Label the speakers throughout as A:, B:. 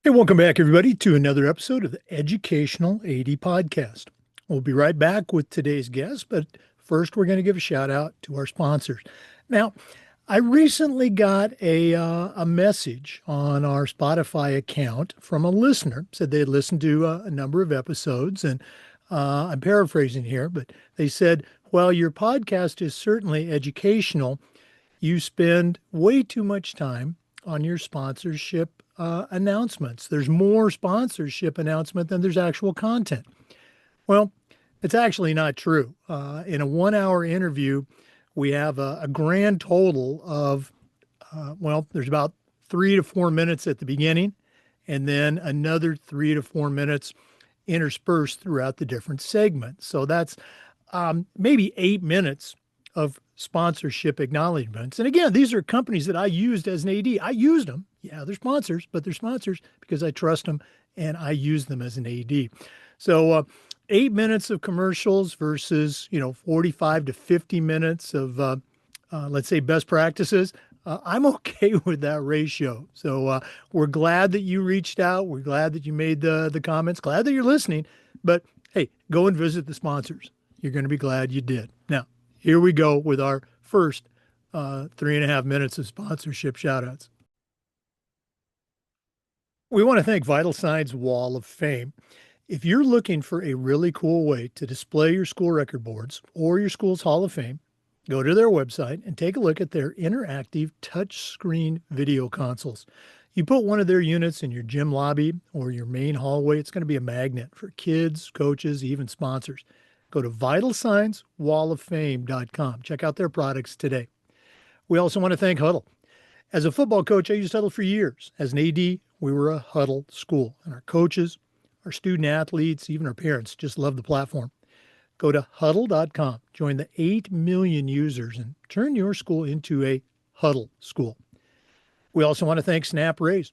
A: Hey, welcome back, everybody, to another episode of the Educational AD Podcast. We'll be right back with today's guest, but first, we're going to give a shout out to our sponsors. Now, I recently got a message on our Spotify account from a listener. Said they had listened to a number of episodes, and I'm paraphrasing here, but they said, "While your podcast is certainly educational, you spend way too much time on your sponsorship announcements. There's more sponsorship announcement than there's actual content." Well, it's actually not true. In a 1 hour interview, we have a grand total of, there's about 3 to 4 minutes at the beginning, and then another 3 to 4 minutes interspersed throughout the different segments. So that's maybe 8 minutes of sponsorship acknowledgments. And again, these are companies that I used as an AD. I used them. Yeah, they're sponsors, but they're sponsors because I trust them and I use them as an AD. So 8 minutes of commercials versus, 45 to 50 minutes of, let's say, best practices. I'm okay with that ratio. So we're glad that you reached out. We're glad that you made the comments. Glad that you're listening. But hey, go and visit the sponsors. You're going to be glad you did. Now, here we go with our first 3.5 minutes of sponsorship shoutouts. We want to thank Vital Signs Wall of Fame. If you're looking for a really cool way to display your school record boards or your school's Hall of Fame, go to their website and take a look at their interactive touchscreen video consoles. You put one of their units in your gym lobby or your main hallway, it's going to be a magnet for kids, coaches, even sponsors. Go to vitalsignswalloffame.com. Check out their products today. We also want to thank Huddle. As a football coach, I used Huddle for years. As an AD, we were a Huddle school, and our coaches, our student athletes, even our parents just love the platform. Go to huddle.com, join the 8 million users, and turn your school into a Huddle school. We also want to thank Snap Raise.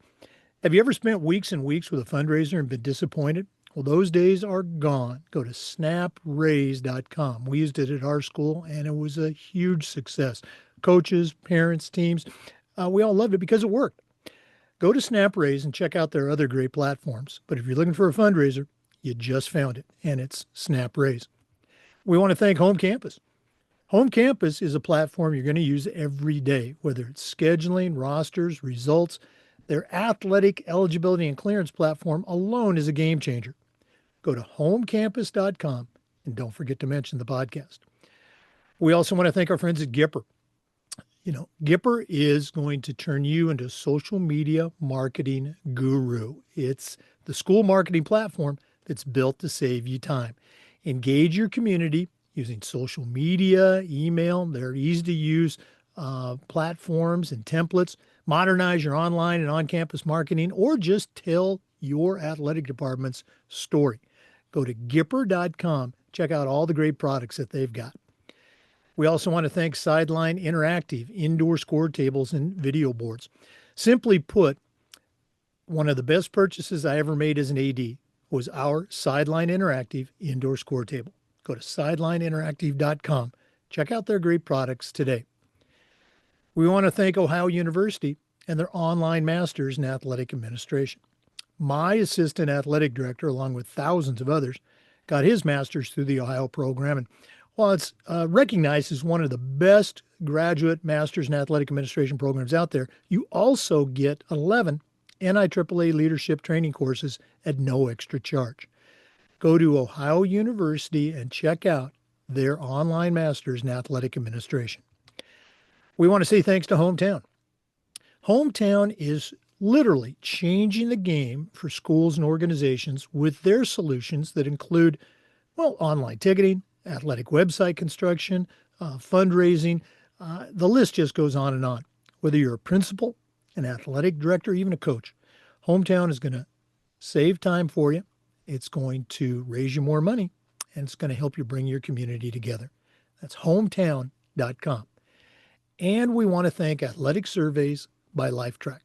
A: Have you ever spent weeks and weeks with a fundraiser and been disappointed? Well, those days are gone. Go to snapraise.com. We used it at our school, and it was a huge success. Coaches, parents, teams, we all loved it because it worked. Go to SnapRaise and check out their other great platforms. But if you're looking for a fundraiser, you just found it, and it's SnapRaise. We want to thank Home Campus. Home Campus is a platform you're going to use every day, whether it's scheduling, rosters, results. Their athletic eligibility and clearance platform alone is a game changer. Go to homecampus.com and don't forget to mention the podcast. We also want to thank our friends at Gipper. Gipper is going to turn you into a social media marketing guru. It's the school marketing platform that's built to save you time. Engage your community using social media, email. They're easy to use platforms and templates. Modernize your online and on-campus marketing, or just tell your athletic department's story. Go to Gipper.com. Check out all the great products that they've got. We also want to thank Sideline Interactive, indoor score tables and video boards. Simply put, one of the best purchases I ever made as an AD was our Sideline Interactive indoor score table. Go to sidelineinteractive.com. Check out their great products today. We want to thank Ohio University and their online masters in athletic administration. My assistant athletic director, along with thousands of others, got his master's through the Ohio program. And while it's recognized as one of the best graduate master's in athletic administration programs out there, you also get 11 NIAAA leadership training courses at no extra charge. Go to Ohio University and check out their online masters in athletic administration. We want to say thanks to Hometown. Hometown is literally changing the game for schools and organizations with their solutions that include, online ticketing, athletic website construction, fundraising. The list just goes on and on. Whether you're a principal, an athletic director, even a coach, Hometown is going to save time for you. It's going to raise you more money, and it's going to help you bring your community together. That's hometown.com. And we want to thank Athletic Surveys by LifeTrack.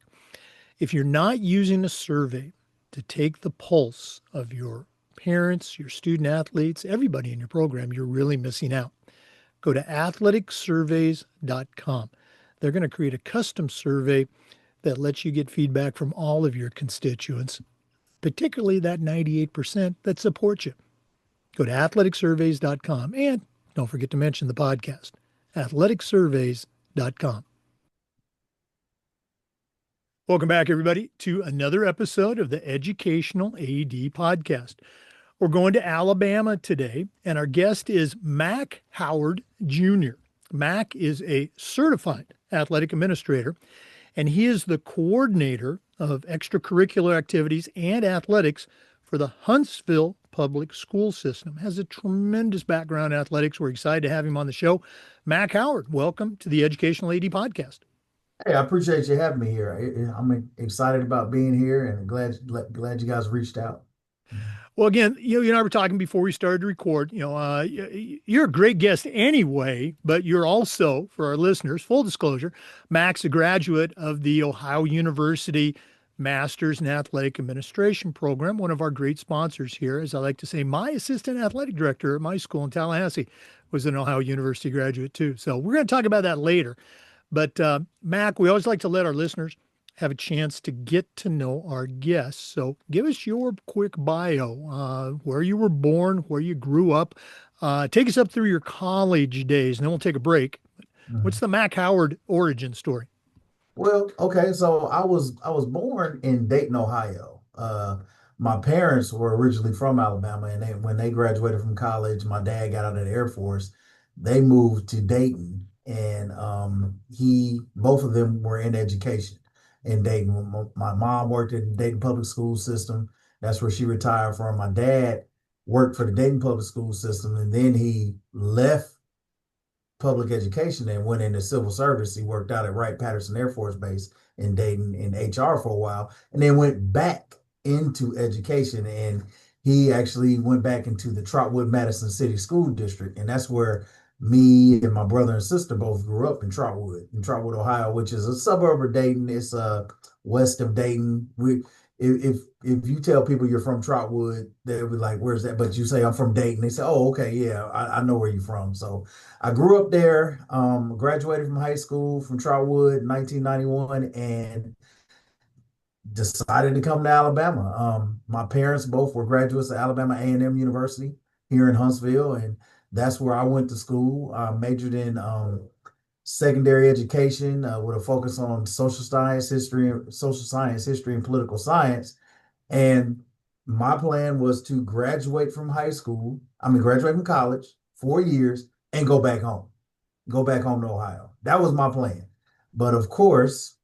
A: If you're not using a survey to take the pulse of your parents, your student athletes, everybody in your program, you're really missing out. Go to athleticsurveys.com. They're going to create a custom survey that lets you get feedback from all of your constituents, particularly that 98% that supports you. Go to athleticsurveys.com and don't forget to mention the podcast, athleticsurveys.com. Welcome back, everybody, to another episode of the Educational AD Podcast. We're going to Alabama today, and our guest is Mac Howard Jr. Mac is a certified athletic administrator, and he is the coordinator of extracurricular activities and athletics for the Huntsville public school system. Has a tremendous background in athletics. We're excited to have him on the show. Mac Howard, welcome to the Educational AD Podcast.
B: Hey, I appreciate you having me here. I'm excited about being here and glad you guys reached out.
A: Well, again, you and I were talking before we started to record. You're a great guest anyway, but you're also, for our listeners, full disclosure, Mac's a graduate of the Ohio University Masters in Athletic Administration program, one of our great sponsors here. As I like to say, my assistant athletic director at my school in Tallahassee was an Ohio University graduate too. So we're going to talk about that later. But Mac, we always like to let our listeners have a chance to get to know our guests. So give us your quick bio, where you were born, where you grew up. Take us up through your college days, and then we'll take a break. What's the Mac Howard origin story?
B: Well, okay, so I was born in Dayton, Ohio. My parents were originally from Alabama, and when they graduated from college, my dad got out of the Air Force. They moved to Dayton, and both of them were in education in Dayton. My mom worked in the Dayton public school system. That's where she retired from. My dad worked for the Dayton public school system, and then he left public education and went into civil service. He worked out at Wright-Patterson Air Force Base in Dayton in HR for a while, and then went back into education. And he actually went back into the Trotwood-Madison City School District, and that's where me and my brother and sister both grew up in Trotwood, Ohio, which is a suburb of Dayton. It's west of Dayton. If you tell people you're from Trotwood, they'll be like, "Where's that?" But you say I'm from Dayton, they say, "Oh, okay, yeah, I know where you're from." So I grew up there. Graduated from high school from Trotwood in 1991, and decided to come to Alabama. My parents both were graduates of Alabama A&M University here in Huntsville, and that's where I went to school. I majored in secondary education with a focus on social science, history, and political science. And my plan was to graduate from graduate from college, 4 years, and go back home to Ohio. That was my plan. But of course,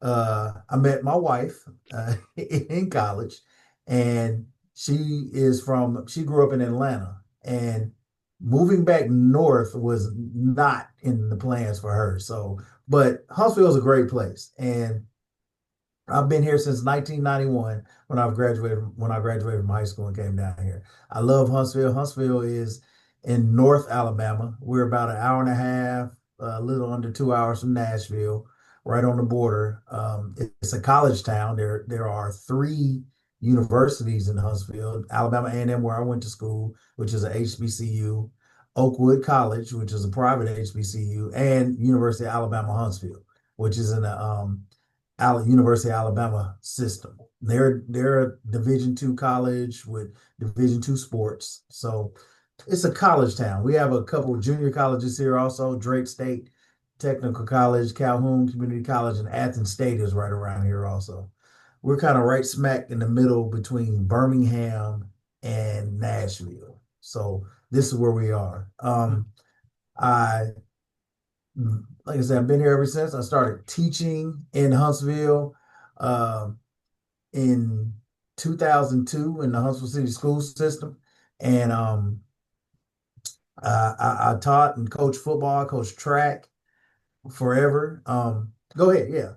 B: I met my wife in college, and she grew up in Atlanta, and moving back north was not in the plans for her. So, but Huntsville is a great place, and I've been here since 1991 when I graduated from high school and came down here. I love Huntsville. Huntsville is in North Alabama. We're about an hour and a half, a little under 2 hours from Nashville, right on the border. It's a college town. There are three universities in Huntsville: Alabama A&M, where I went to school, which is a HBCU; Oakwood College, which is a private HBCU; and University of Alabama Huntsville, which is in the University of Alabama system. They're a Division II college with Division II sports. So it's a college town. We have a couple of junior colleges here also: Drake State Technical College, Calhoun Community College, and Athens State is right around here also. We're kind of right smack in the middle between Birmingham and Nashville. So this is where we are. I Like I said, I've been here ever since. I started teaching in Huntsville in 2002 in the Huntsville City School System. And I taught and coached football. I coached track forever. Go ahead. Yeah.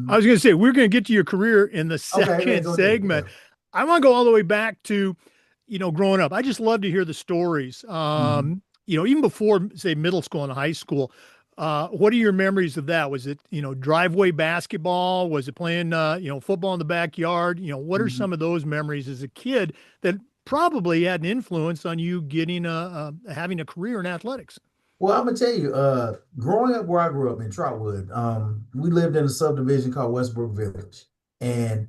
A: I was going to say, we're going to get to your career in the
B: Okay,
A: second
B: go ahead.
A: segment.
B: Yeah.
A: I want to go all the way back to, growing up. I just love to hear the stories.
B: Mhm.
A: Even before, say, middle school and high school. What are your memories of that? Was it, driveway basketball? Was it playing, football in the backyard? What are
B: Mhm.
A: some of those memories as a kid that probably had an influence on you getting having a career in athletics?
B: Well, I'm gonna tell you, growing up where I grew up in Trotwood, we lived in a subdivision called Westbrook Village. And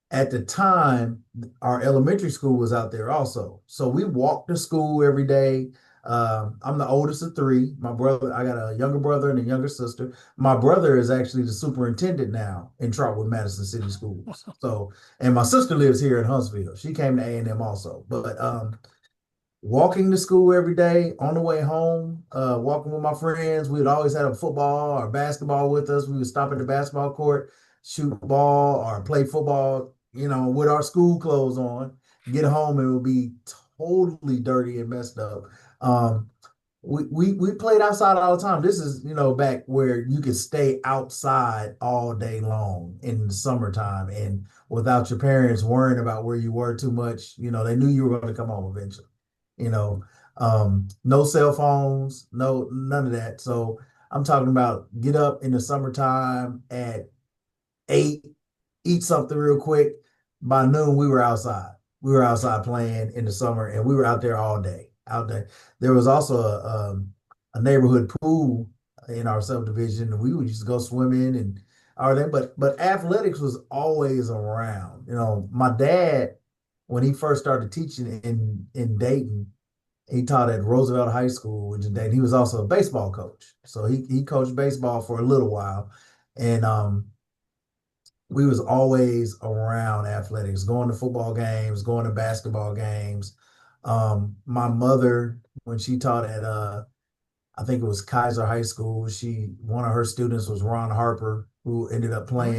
B: at the time, our elementary school was out there also. So we walked to school every day. I'm the oldest of three. I got a younger brother and a younger sister. My brother is actually the superintendent now in Trotwood Madison City Schools. So, and my sister lives here in Huntsville. She came to A&M also. But walking to school every day on the way home, walking with my friends. We'd always had a football or basketball with us. We would stop at the basketball court, shoot ball or play football, with our school clothes on, get home and it would be totally dirty and messed up. Um, we played outside all the time. This is, back where you could stay outside all day long in the summertime and without your parents worrying about where you were too much. They knew you were going to come home eventually you know, no cell phones, no, none of that. So I'm talking about get up in the summertime at 8, eat something real quick. By noon, we were outside. We were outside playing in the summer and we were out there all day, out there. There was also a neighborhood pool in our subdivision and we would just go swimming and all that. But athletics was always around. My dad, when he first started teaching in Dayton, he taught at Roosevelt High School, which in Dayton. He was also a baseball coach. So he coached baseball for a little while. And we was always around athletics, going to football games, going to basketball games. My mother, when she taught at I think it was Kaiser High School. One of her students was Ron Harper, who ended up
A: Oh,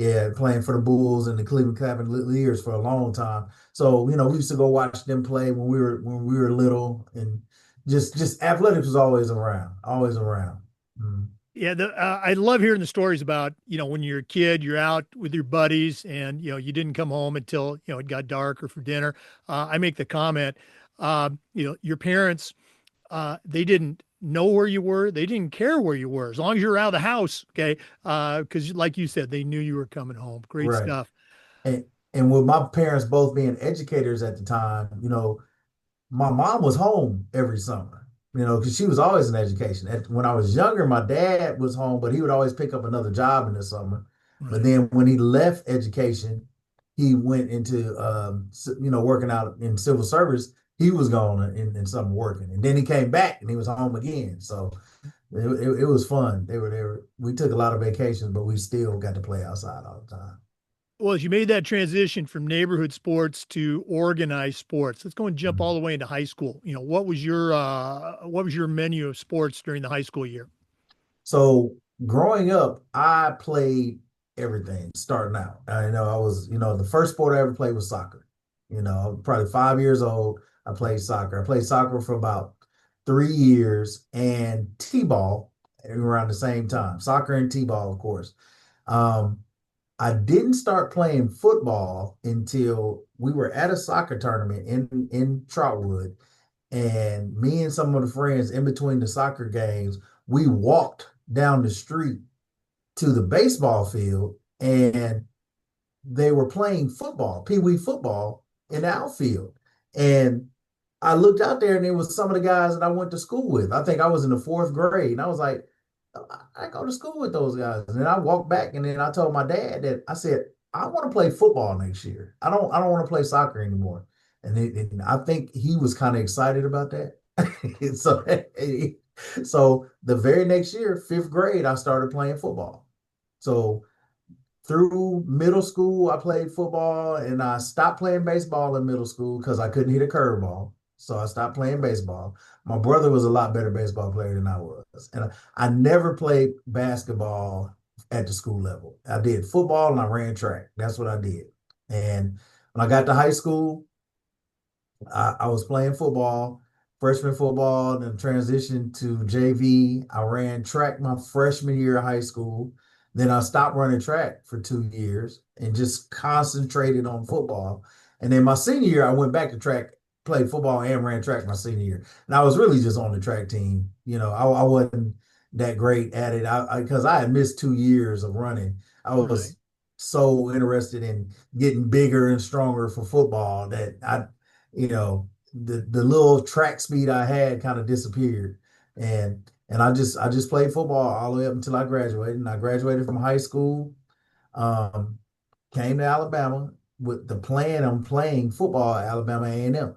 A: yeah.
B: playing for the Bulls and the Cleveland Cavaliers for a long time. So, we used to go watch them play when we were little, and just athletics was always around, always around. Mm.
A: Yeah, I love hearing the stories about, when you're a kid, you're out with your buddies and, you didn't come home until, it got dark or for dinner. I make the comment, your parents, they didn't know where you were. They didn't care where you were as long as you're out of the house. Okay. Because like you said, they knew you were coming home. Great
B: Right.
A: stuff.
B: And and with my parents both being educators at the time, my mom was home every summer, because she was always in education. When I was younger, my dad was home, but he would always pick up another job in the summer. But
A: Right.
B: then when he left education, he went into, working out in civil service. He was gone in something working, and then he came back and he was home again. So it was fun. We took a lot of vacations, but we still got to play outside all the time.
A: Well, as you made that transition from neighborhood sports to organized sports, let's go and jump all the way into high school. What was your menu of sports during the high school year?
B: So growing up, I played everything starting out. I was, the first sport I ever played was soccer. Probably 5 years old, I played soccer. I played soccer for about 3 years and t-ball around the same time. Soccer and t-ball, of course. Um, I didn't start playing football until we were at a soccer tournament in Trotwood, and me and some of the friends in between the soccer games, we walked down the street to the baseball field and they were playing football, pee wee football in the outfield. And I looked out there and it was some of the guys that I went to school with. I think I was in the fourth grade. And I was like, I go to school with those guys. And then I walked back and then I told my dad that I said, I want to play football next year. I don't want to play soccer anymore. And I think he was kind of excited about that. so, so the very next year, fifth grade, I started playing football. So through middle school, I played football and I stopped playing baseball in middle school because I couldn't hit a curveball. So I stopped playing baseball. My brother was a lot better baseball player than I was. And I never played basketball at the school level. I did football and I ran track. That's what I did. And when I got to high school, I was playing football, freshman football, then transitioned to JV. I ran track my freshman year of high school. Then I stopped running track for 2 years and just concentrated on football. And then my senior year, I went back to track, played football and ran track my senior year. And I was really just on the track team. I wasn't that great at it because I had missed 2 years of running. I
A: Right.
B: was so interested in getting bigger and stronger for football that the little track speed I had kind of disappeared. And I just played football all the way up until I graduated. And I graduated from high school, um, came to Alabama with the plan on playing football at Alabama A&M.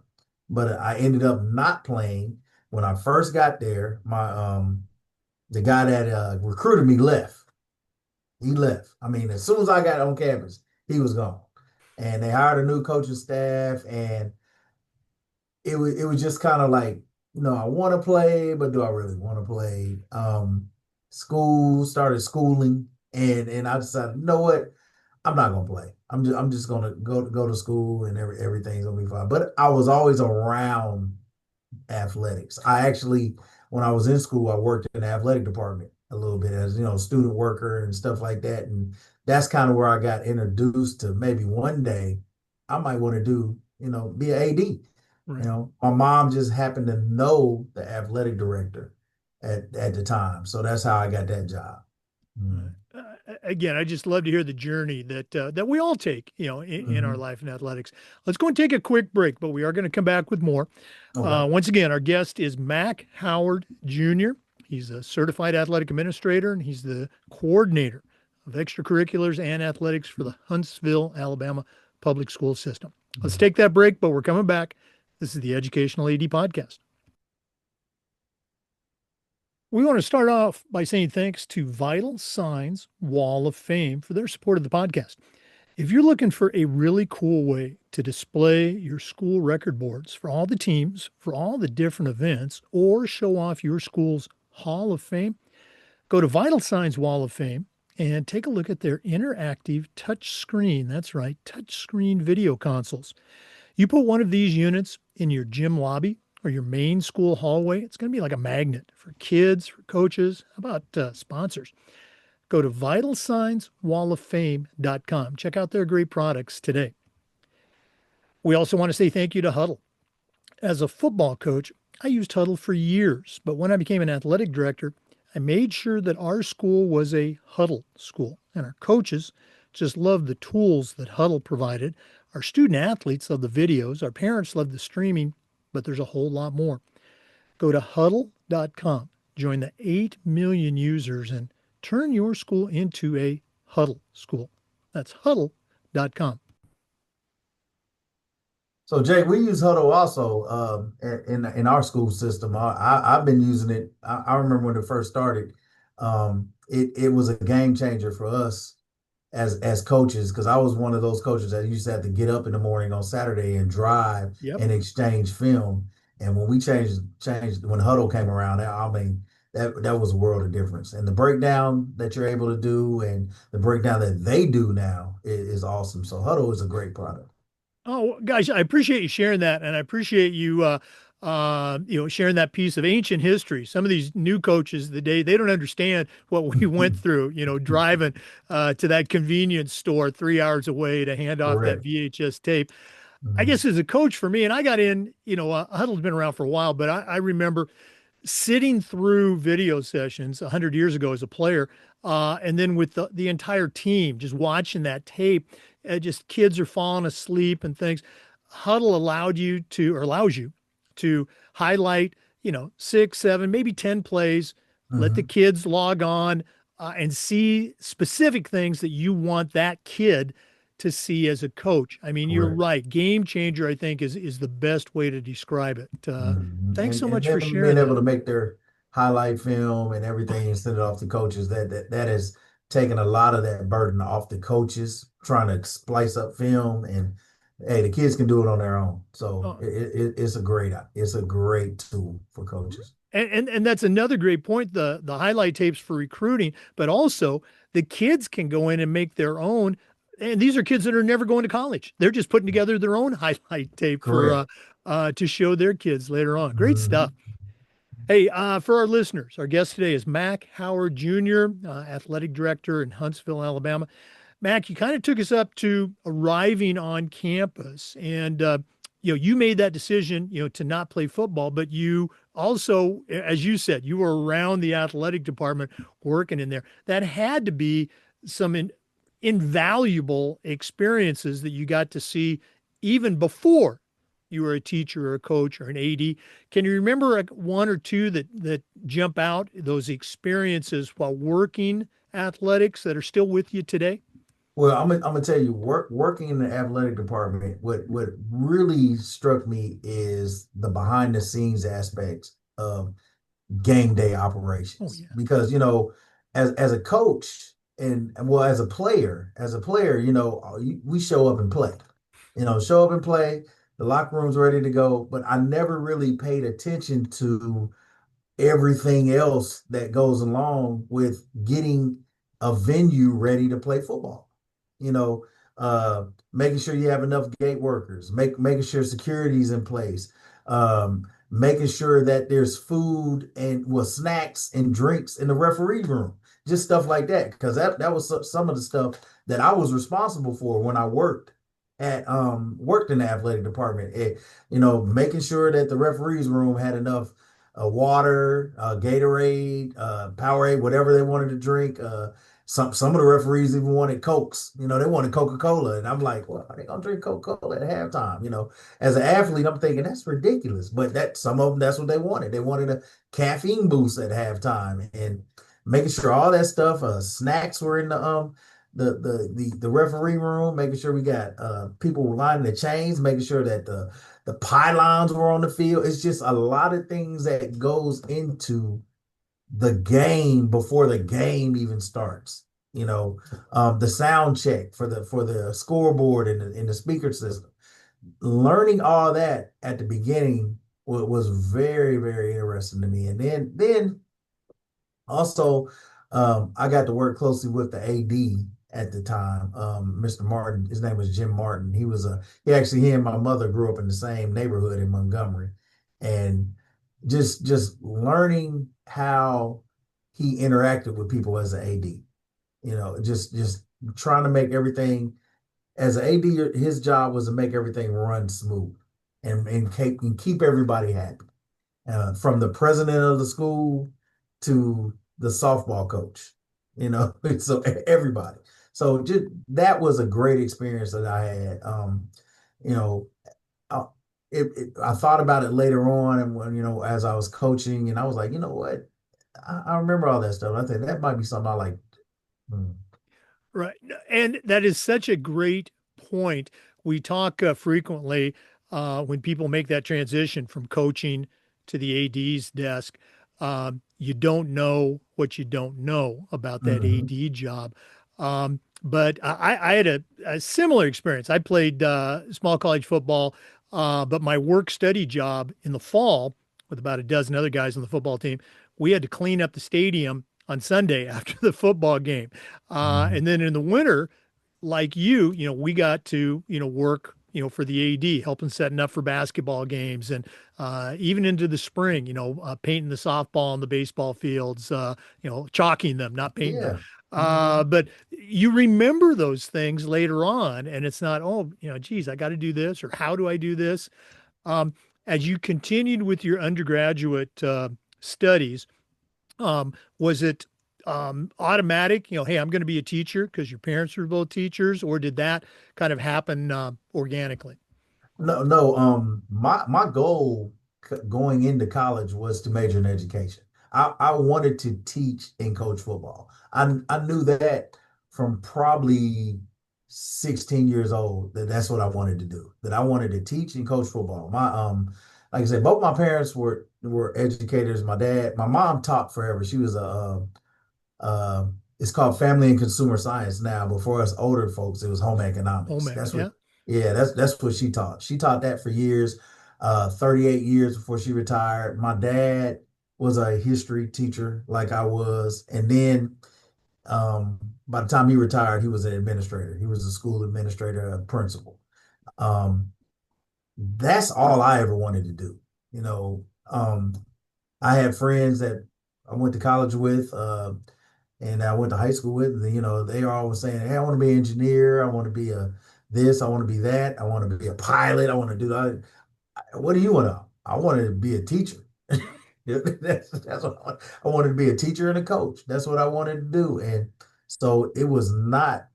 B: But I ended up not playing when I first got there. My the guy that recruited me left. He left. I mean, as soon as I got on campus, he was gone. And they hired a new coaching staff, and it was just kind of like, I want to play, but do I really want to play? School started schooling, and I decided, you know what? I'm not gonna play. I'm just gonna go to school, and everything's gonna be fine. But I was always around athletics. I actually, when I was in school, I worked in the athletic department a little bit as, student worker and stuff like that. And that's kind of where I got introduced to maybe one day I might want to do, be an AD.
A: Right.
B: My mom just happened to know the athletic director at the time. So that's how I got that job. Mm.
A: Again, I just love to hear the journey that we all take, in our
B: Mhm.
A: life in athletics. Let's go and take a quick break, but we are going to come back with more.
B: Okay.
A: Once again, our guest is Mac Howard Jr. He's a certified athletic administrator, and he's the coordinator of extracurriculars and athletics for the Huntsville, Alabama public school system. Let's take that break, but we're coming back. This is the Educational AD Podcast. We want to start off by saying thanks to Vital Signs Wall of Fame for their support of the podcast. If you're looking for a really cool way to display your school record boards for all the teams, for all the different events, or show off your school's Hall of Fame, go to Vital Signs Wall of Fame and take a look at their interactive touch screen. That's right, touch screen video consoles. You put one of these units in your gym lobby or your main school hallway, it's going to be like a magnet for kids, for coaches. How about sponsors? Go to vitalsignswalloffame.com. Check out their great products today. We also want to say thank you to Huddle. As a football coach, I used Huddle for years, but when I became an athletic director, I made sure that our school was a Huddle school, and our coaches just loved the tools that Huddle provided. Our student athletes love the videos, our parents love the streaming, but there's a whole lot more. Go to huddle.com, join the 8 million users, and turn your school into a Huddle school. That's huddle.com.
B: So Jake, we use Huddle also in our school system. I've been using it. I remember when it first started. It was a game changer for us as coaches, because I was one of those coaches that used to have to get up in the morning on Saturday and drive
A: Yep.
B: and exchange film. And when we changed when Huddle came around, I mean that was a world of difference. And the breakdown that you're able to do and the breakdown that they do now is awesome. So Huddle is a great product.
A: Oh, guys, I appreciate you sharing that, and I appreciate you, sharing that piece of ancient history. Some of these new coaches, they don't understand what we went through. Driving to that convenience store 3 hours away to hand off that
B: Correct.
A: VHS tape. I
B: Mhm.
A: guess as a coach for me, and I got in, Huddle's been around for a while, but I remember sitting through video sessions 100 years ago as a player, and then with the entire team, just watching that tape, just kids are falling asleep and things. Huddle allows you to highlight, 6, 7, maybe 10 plays, let the
B: Mhm.
A: kids log on and see specific things that you want that kid to see as a coach. I mean, you're
B: Correct.
A: right. Game changer, I think, is the best way to describe it.
B: Mhm.
A: Thanks
B: And
A: so much for
B: them being
A: sharing
B: able
A: that.
B: to make their highlight film and everything and send it off to coaches, that has taken a lot of that burden off the coaches trying to splice up film. And hey, the kids can do it on their own. So
A: Uh,
B: it's a great tool for coaches.
A: and that's another great point, the highlight tapes for recruiting, but also the kids can go in and make their own. And these are kids that are never going to college. They're just putting together their own highlight tape for
B: Correct.
A: to show their kids later on. Great stuff.
B: Mhm.
A: Hey, for our listeners, our guest today is Mac Howard Jr., athletic director in Huntsville, Alabama. Mac, you kind of took us up to arriving on campus, and you made that decision, to not play football, but you also, as you said, you were around the athletic department working in there. That had to be some invaluable experiences that you got to see even before you were a teacher or a coach or an AD. Can you remember like one or two that jump out, those experiences while working athletics that are still with you today?
B: Well, I'm gonna tell you, working in the athletic department, what really struck me is the behind the scenes aspects of game day
A: Oh
B: operations.
A: yeah.
B: Because, as a coach and well, as a player, we show up and play. Show up and play. The locker room's ready to go, but I never really paid attention to everything else that goes along with getting a venue ready to play football. You know, Making sure you have enough gate workers, making sure security's in place, making sure that there's food and well snacks and drinks in the referee room, just stuff like that. Because that was some of the stuff that I was responsible for when I worked in the athletic department. Making sure that the referees room had enough water, Gatorade, Powerade, whatever they wanted to drink. Some of the referees even wanted Cokes. They wanted Coca-Cola, and I'm like, well, are they gonna drink Coca-Cola at halftime? As an athlete, I'm thinking that's ridiculous, but that some of them that's what they wanted. They wanted a caffeine boost at halftime, and making sure all that stuff, snacks were in the referee room, making sure we got people lining the chains, making sure that the pylons were on the field. It's just a lot of things that goes into the game before the game even starts. The sound check for the scoreboard and the speaker system. Learning all that at the beginning was very, very interesting to me. And then also, I got to work closely with the AD at the time, Mr. Martin. His name was Jim Martin. He and my mother grew up in the same neighborhood in Montgomery, and just learning how he interacted with people as an AD. Just trying to make everything as an AD. His job was to make everything run smooth and keep everybody happy, from the president of the school to the softball coach, so everybody. So just that was a great experience that I had. You know, I, I thought about it later on, and when as I was coaching, and I was like, you know what, I remember all that stuff. I think that might be something I like. Mm.
A: Right. And that is such a great point. We talk frequently when people make that transition from coaching to the AD's desk. You don't know what you don't know about that
B: Mhm.
A: AD job. But I had a similar experience. I played small college football, but my work study job in the fall with about a dozen other guys on the football team, we had to clean up the stadium on Sunday after the football game.
B: Mhm.
A: And then in the winter, like we got to, work, for the AD, helping setting up for basketball games and even into the spring, painting the softball and the baseball fields, chalking them, not painting them.
B: Yeah. Mhm.
A: But you remember those things later on, and it's not, oh, geez, I got to do this, or how do I do this? Um, as you continued with your undergraduate studies, was it automatic? Hey, I'm going to be a teacher because your parents were both teachers, or did that kind of happen organically?
B: No, no. My goal going into college was to major in education. I wanted to teach and coach football. I knew that from probably 16 years old that that's what I wanted to do. That I wanted to teach and coach football. Like I said, both my parents were educators. My mom taught forever. She was it's called Family and Consumer Science now. But for us older folks, it was home
A: Home
B: economics.
A: ec, yeah.
B: Yeah, that's what she taught. She taught that for years, 38 years before she retired. My dad was a history teacher like I was. And then by the time he retired, he was an administrator. He was a school administrator, a principal. Um, that's all I ever wanted to do. You know, um, I had friends that I went to college with, and I went to high school with. They are always saying, "Hey, I want to be an engineer. I want to be a this. I want to be that. I want to be a pilot. I want to do that." What do you want to? I wanted to be a teacher. That's what I wanted to be a teacher and a coach. That's what I wanted to do. And so it was not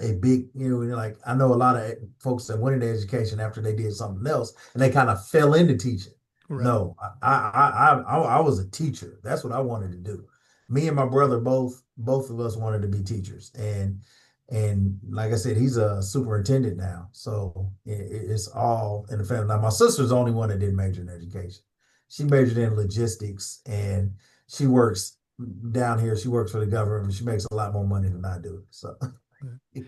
B: a big, like I know a lot of folks that went into education after they did something else and they kind of fell into teaching.
A: Right.
B: No, I was a teacher. That's what I wanted to do. Me and my brother both of us wanted to be teachers, and like I said, he's a superintendent now, so it's all in the family. Now my sister's the only one that didn't major in education. She majored in logistics, and she works down here. She works for the government. She makes a lot more money than I do. So.
A: Right.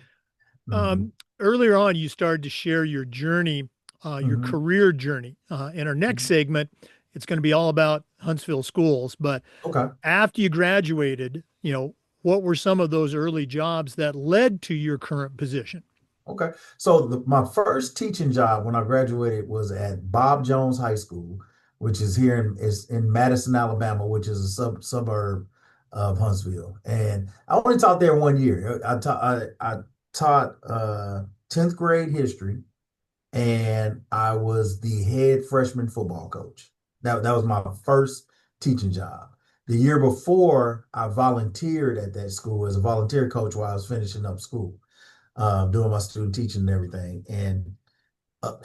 B: Mhm.
A: Earlier on, you started to share your journey, your
B: Mhm.
A: career journey. In our next
B: Mhm.
A: segment, it's going to be all about Huntsville schools. But
B: Okay.
A: after you graduated, what were some of those early jobs that led to your current position?
B: Okay. So my first teaching job when I graduated was at Bob Jones High School, which is in Madison, Alabama, which is a suburb of Huntsville. And I only taught there 1 year. I taught 10th grade history, and I was the head freshman football coach. That was my first teaching job. The year before, I volunteered at that school as a volunteer coach while I was finishing up school, doing my student teaching and everything. And uh,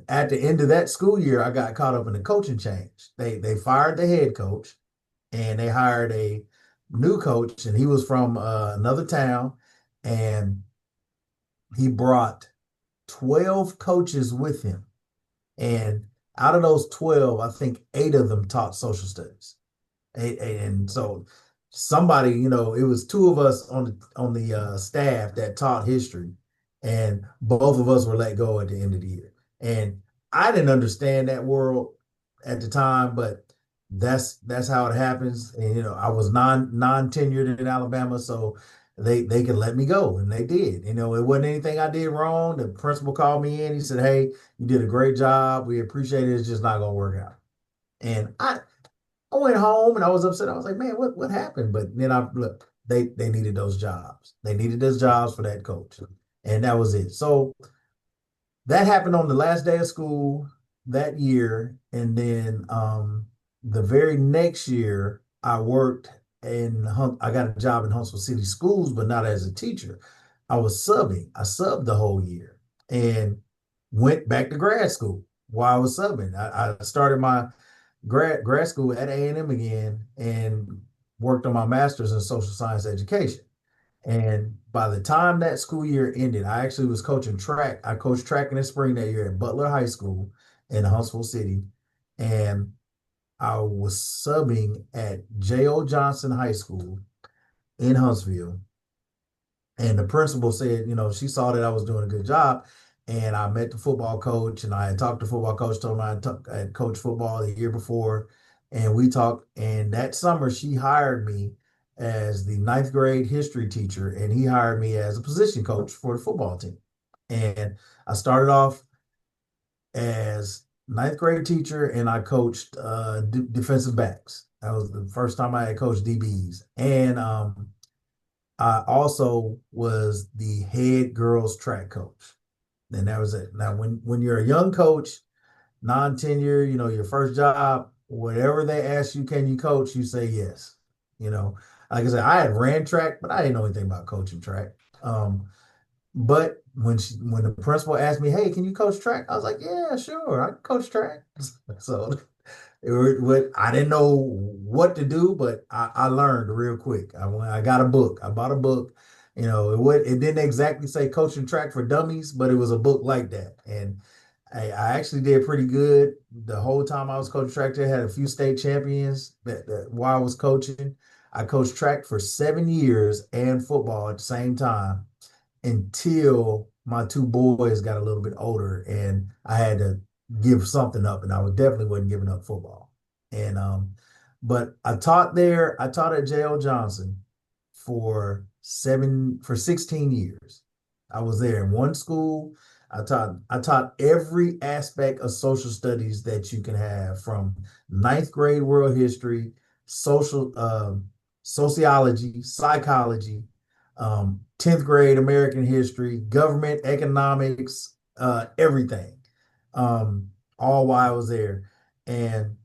B: at the end of that school year, I got caught up in the coaching change. They fired the head coach and they hired a new coach, and he was from another town, and he brought 12 coaches with him. And out of those 12, I think eight of them taught social studies. And so somebody, it was two of us on the staff that taught history, and both of us were let go at the end of the year. And I didn't understand that world at the time, but that's how it happens. And I was non tenured in Alabama, so they could let me go, and they did. It wasn't anything I did wrong. The principal called me in. He said, "Hey, you did a great job. We appreciate it. It's just not gonna work out." And I went home and I was upset. I was like, man, what happened? But then I look, they needed those jobs. They needed those jobs for that coach. And that was it. So that happened on the last day of school that year. And then the very next year I worked I got a job in Huntsville City Schools, but not as a teacher. I was subbing. I subbed the whole year and went back to grad school while I was subbing. I started my grad school at A&M again and worked on my master's in social science education. And by the time that school year ended, I actually was coaching track. I coached track in the spring that year at Butler High School in Huntsville City. And I was subbing at J.O. Johnson High School in Huntsville. And the principal said, she saw that I was doing a good job. And I met the football coach, and I had talked to football coach, told him I had coached football the year before. And we talked. And that summer, she hired me as the ninth grade history teacher, and he hired me as a position coach for the football team. And I started off as ninth grade teacher, and I coached defensive backs. That was the first time I had coached DBs. And I also was the head girls track coach. And that was it. Now, when you're a young coach, non-tenure, your first job, whatever they ask you, can you coach? You say yes. You know, like I said, I had ran track, but I didn't know anything about coaching track. But when the principal asked me, "Hey, can you coach track?" I was like, "Yeah, sure, I can coach track." So I didn't know what to do, but I learned real quick. I got a book. I bought a book. It didn't exactly say coaching track for dummies, but it was a book like that. And I actually did pretty good the whole time I was coaching track. There had a few state champions while I was coaching. I coached track for 7 years and football at the same time until my two boys got a little bit older and I had to give something up, and I was definitely wasn't giving up football. And but I taught at J.O. Johnson for 16 years. I was there in one school. I taught every aspect of social studies that you can have, from ninth grade world history, social sociology, psychology, 10th grade American history, government, economics, everything, all while I was there. And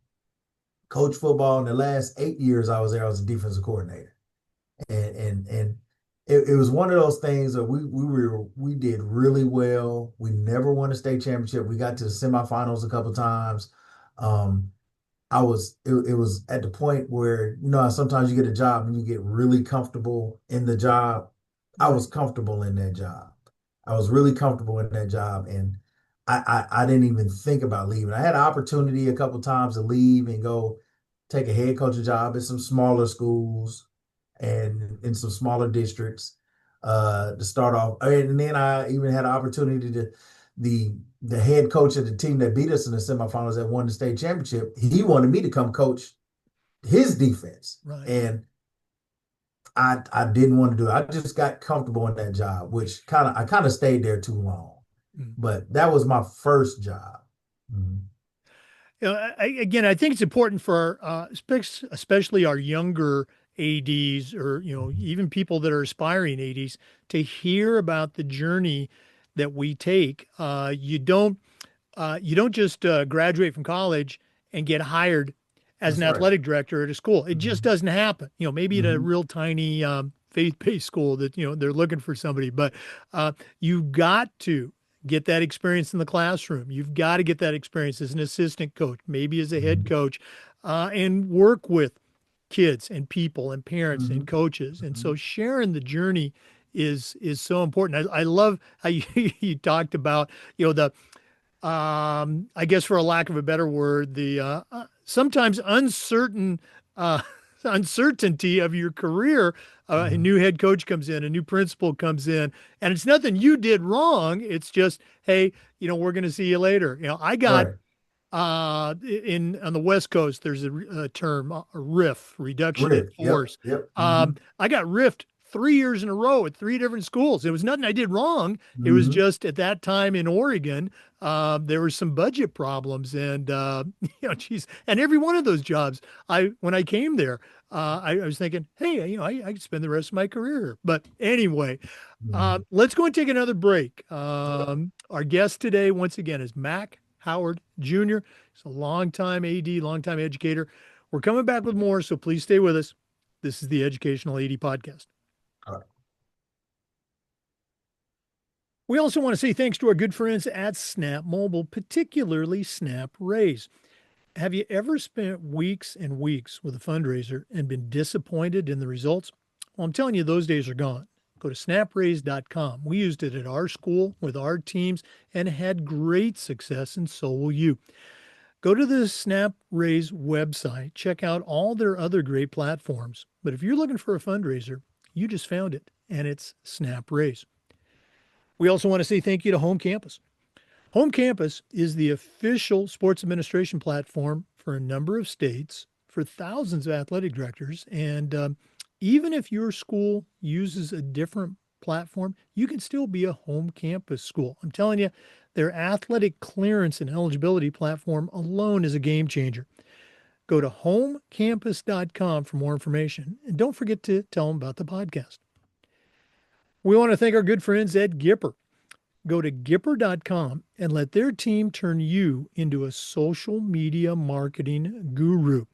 B: coach football in the last 8 years I was there, I was a defensive coordinator. And it was one of those things that we did really well. We never won a state championship. We got to the semifinals a couple times. Um, it was at the point where, you know, how sometimes you get a job and you get really comfortable in the job. I
A: Right.
B: was comfortable in that job. I was really comfortable in that job, and I didn't even think about leaving. I had an opportunity a couple times to leave and go take a head coaching job at some smaller schools and in some smaller districts to start off. And then I even had an opportunity to the the head coach of the team that beat us in the semifinals that won the state championship. He wanted me to come coach his defense,
A: Right.
B: and I didn't want to do it. I just got comfortable in that job, which I kind of stayed there too long.
A: Mm.
B: But that was my first job. Mhm.
A: You know, again, I think it's important for especially our younger ADs, or even people that are aspiring ADs, to hear about the journey that we take. You don't just graduate from college and get hired as an
B: That's right.
A: athletic director at a school. It just
B: Hmm.
A: doesn't happen. Maybe at a
B: Hmm.
A: real tiny faith-based school that they're looking for somebody, but you've got to get that experience in the classroom. You've got to get that experience as an assistant coach, maybe as a head
B: Hmm.
A: coach, and work with kids and people and parents and
B: Hmm.
A: coaches. And
B: Hmm.
A: so sharing the journey is so important. I love how you, you talked about the I guess for a lack of a better word, the sometimes uncertain uh, uncertainty of your career. A
B: Hmm.
A: new head coach comes in, a new principal comes in, and it's nothing you did wrong. It's just, hey, we're going to see you later. I got
B: Right.
A: in on the West Coast, there's a term, a RIF, reduction in
B: Rick. Yep.
A: force.
B: Yep. Hmm.
A: I got riffed 3 years in a row at three different schools. It was nothing I did wrong. It was
B: Hmm.
A: just at that time in Oregon, there were some budget problems, and geez, and every one of those jobs, when I came there, I was thinking, hey, I could spend the rest of my career here. But anyway,
B: Hmm.
A: let's go and take another break. Our guest today, once again, is Mac Howard Jr. He's a longtime AD, longtime educator. We're coming back with more, so please stay with us. This is the Educational AD Podcast. We also want to say thanks to our good friends at Snap Mobile, particularly Snap Raise. Have you ever spent weeks and weeks with a fundraiser and been disappointed in the results? Well, I'm telling you, those days are gone. Go to snapraise.com. We used it at our school with our teams and had great success, and so will you. Go to the Snap Raise website, check out all their other great platforms. But if you're looking for a fundraiser, you just found it, and it's Snap Raise. We also want to say thank you to Home Campus. Home Campus is the official sports administration platform for a number of states for thousands of athletic directors. And even if your school uses a different platform, you can still be a home campus school. I'm telling you, their athletic clearance and eligibility platform alone is a game changer. Go to homecampus.com for more information. And don't forget to tell them about the podcast. We want to thank our good friends at Gipper. Go to Gipper.com and let their team turn you into a social media marketing guru.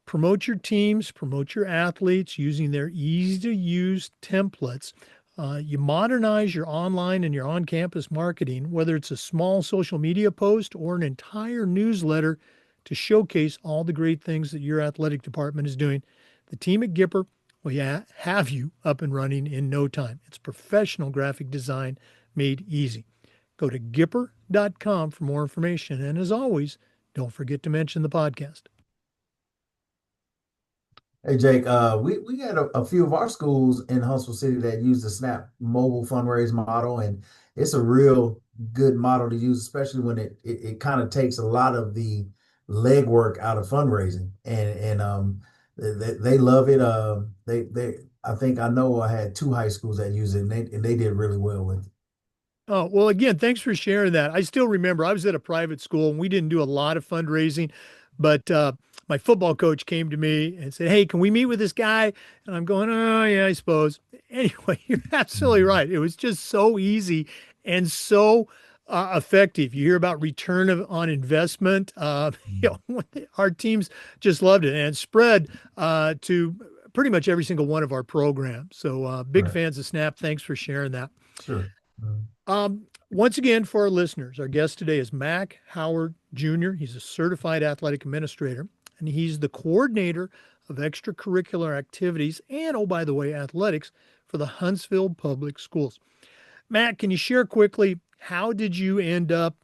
A: Promote your teams, promote your athletes using their easy to use templates. You modernize your online and your on campus marketing, whether it's a small social media post or an entire newsletter to showcase all the great things that your athletic department is doing. The team at Gipper will have you up and running in no time. It's professional graphic design made easy. Go to Gipper.com for more information. And as always, don't forget to mention the podcast.
B: Hey Jake, we had a few of our schools in Huntsville City that use the Snap mobile fundraise model, and it's a real good model to use, especially when it kind of takes a lot of the legwork out of fundraising, and they love it. They I think I know I had two high schools that use it, and they did really well with it.
A: Oh, well, again, thanks for sharing that. I still remember I was at a private school and we didn't do a lot of fundraising, but my football coach came to me and said, hey, can we meet with this guy? And I'm going, oh, yeah, I suppose. Anyway, you're absolutely
B: Mhm.
A: right. It was just so easy and so effective. You hear about return on investment.
B: Mhm.
A: Our teams just loved it and it spread to pretty much every single one of our programs. So big
B: Right.
A: fans of Snap. Thanks for sharing that.
B: Sure. Mhm.
A: Once again, for our listeners, our guest today is Mac Howard Jr. He's a certified athletic administrator, and he's the coordinator of extracurricular activities and, oh, by the way, athletics for the Huntsville Public Schools. Matt, can you share quickly how did you end up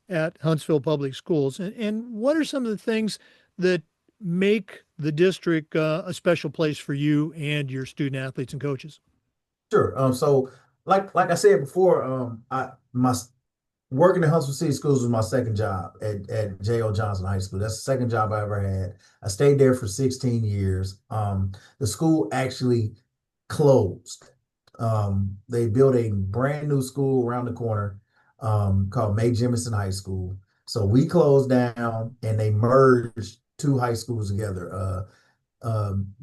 A: at Huntsville Public Schools, and what are some of the things that make the district a special place for you and your student athletes and coaches?
B: Sure. So like I said before, I my working in Huntsville City Schools was my second job at J.O. Johnson High School. That's the second job I ever had. I stayed there for 16 years. The school actually closed. They built a brand new school around the corner called May Jemison High School. So we closed down and they merged two high schools together,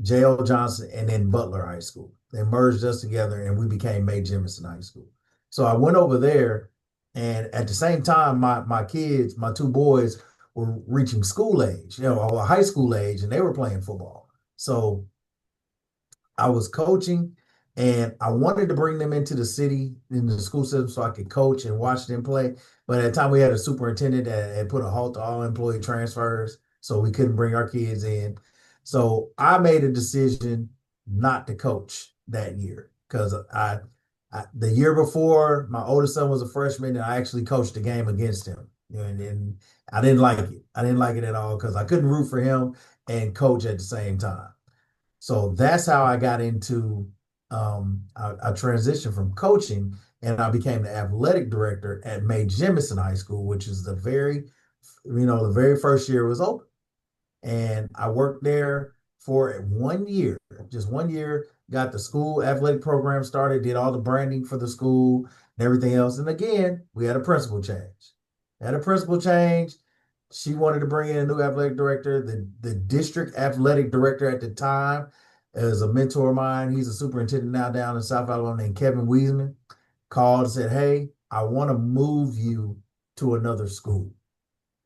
B: J.O. Johnson and then Butler High School. They merged us together and we became May Jemison High School. So I went over there, and at the same time, my kids, my two boys, were reaching school age, or high school age, and they were playing football. So I was coaching, and I wanted to bring them into the city, in the school system, so I could coach and watch them play. But at the time, we had a superintendent that had put a halt to all employee transfers, so we couldn't bring our kids in. So I made a decision not to coach that year because the year before, my oldest son was a freshman, and I actually coached a game against him. And I didn't like it. I didn't like it at all because I couldn't root for him and coach at the same time. So that's how I got into I transitioned from coaching and I became the athletic director at May Jemison High School, which is the very first year it was open. And I worked there for 1 year, just 1 year, got the school athletic program started, did all the branding for the school and everything else. And again, we had a principal change. Had a principal change. She wanted to bring in a new athletic director. The district athletic director at the time is a mentor of mine. He's a superintendent now down in South Alabama named Kevin Wiesman. Called and said, "Hey, I want to move you to another school."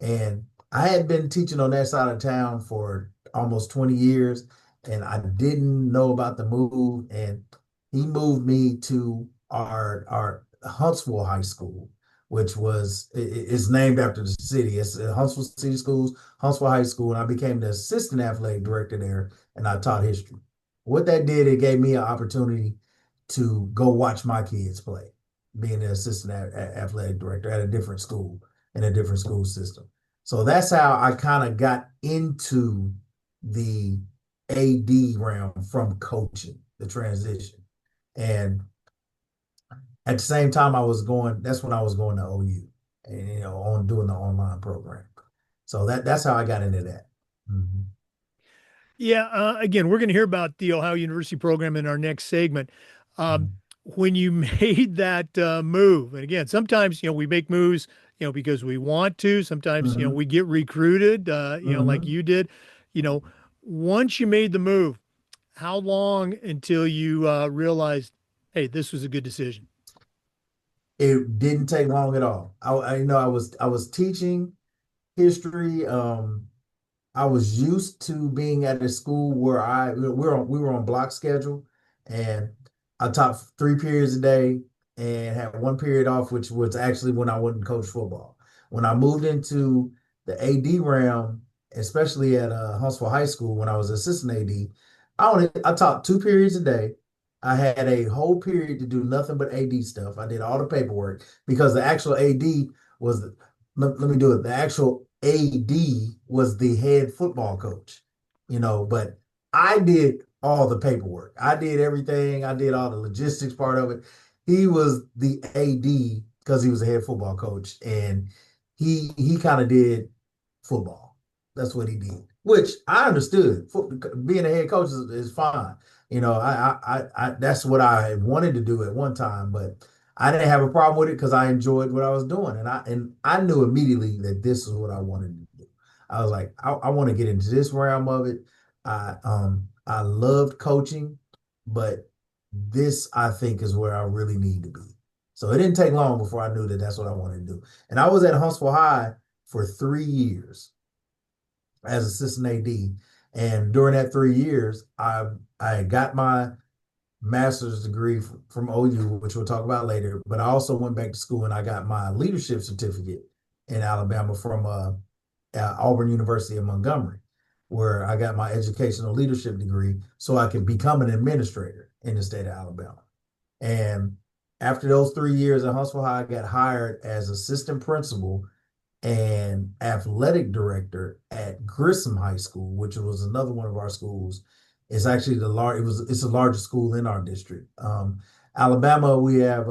B: And I had been teaching on that side of town for almost 20 years, and I didn't know about the move. And he moved me to our Huntsville High School, which is named after the city. It's Huntsville City Schools, Huntsville High School, and I became the assistant athletic director there, and I taught history. What that did, it gave me an opportunity to go watch my kids play, being the assistant athletic director at a different school in a different school system. So that's how I kind of got into the AD realm from coaching, the transition. And at the same time, that's when I was going to OU and, on doing the online program. So that's how I got into that. Mhm.
A: Yeah, again, we're going to hear about the Ohio University program in our next segment. Um,
B: Mhm.
A: when you made that move, and again, sometimes we make moves because we want to. Sometimes
B: Mhm.
A: we get recruited, like
B: Mhm.
A: you did. You know, once you made the move, how long until you realized, hey, this was a good decision?
B: It didn't take long at all. I was teaching history. I was used to being at a school where we were on block schedule, and I taught 3 periods a day and had 1 period off, which was actually when I wouldn't coach football. When I moved into the AD realm, especially at Huntsville High School, when I was assistant AD, I taught 2 periods a day. I had a whole period to do nothing but AD stuff. I did all the paperwork because the actual AD was let me do it. The actual AD was the head football coach, but I did all the paperwork. I did everything. I did all the logistics part of it. He was the AD because he was a head football coach, and he kind of did football. That's what he did, which I understood. Being a head coach is fine. That's what I wanted to do at one time, but I didn't have a problem with it because I enjoyed what I was doing, and I knew immediately that this is what I wanted to do. I was like, I want to get into this realm of it. I loved coaching, but this I think is where I really need to be. So it didn't take long before I knew that that's what I wanted to do. And I was at Huntsville High for 3 years as assistant AD. And during that 3 years, I got my master's degree from OU, which we'll talk about later. But I also went back to school and I got my leadership certificate in Alabama from Auburn University in Montgomery, where I got my educational leadership degree so I could become an administrator in the state of Alabama. And after those 3 years at Huntsville High, I got hired as assistant principal and athletic director at Grissom High School, which was another one of our schools. It's actually it's the largest school in our district. Alabama, we have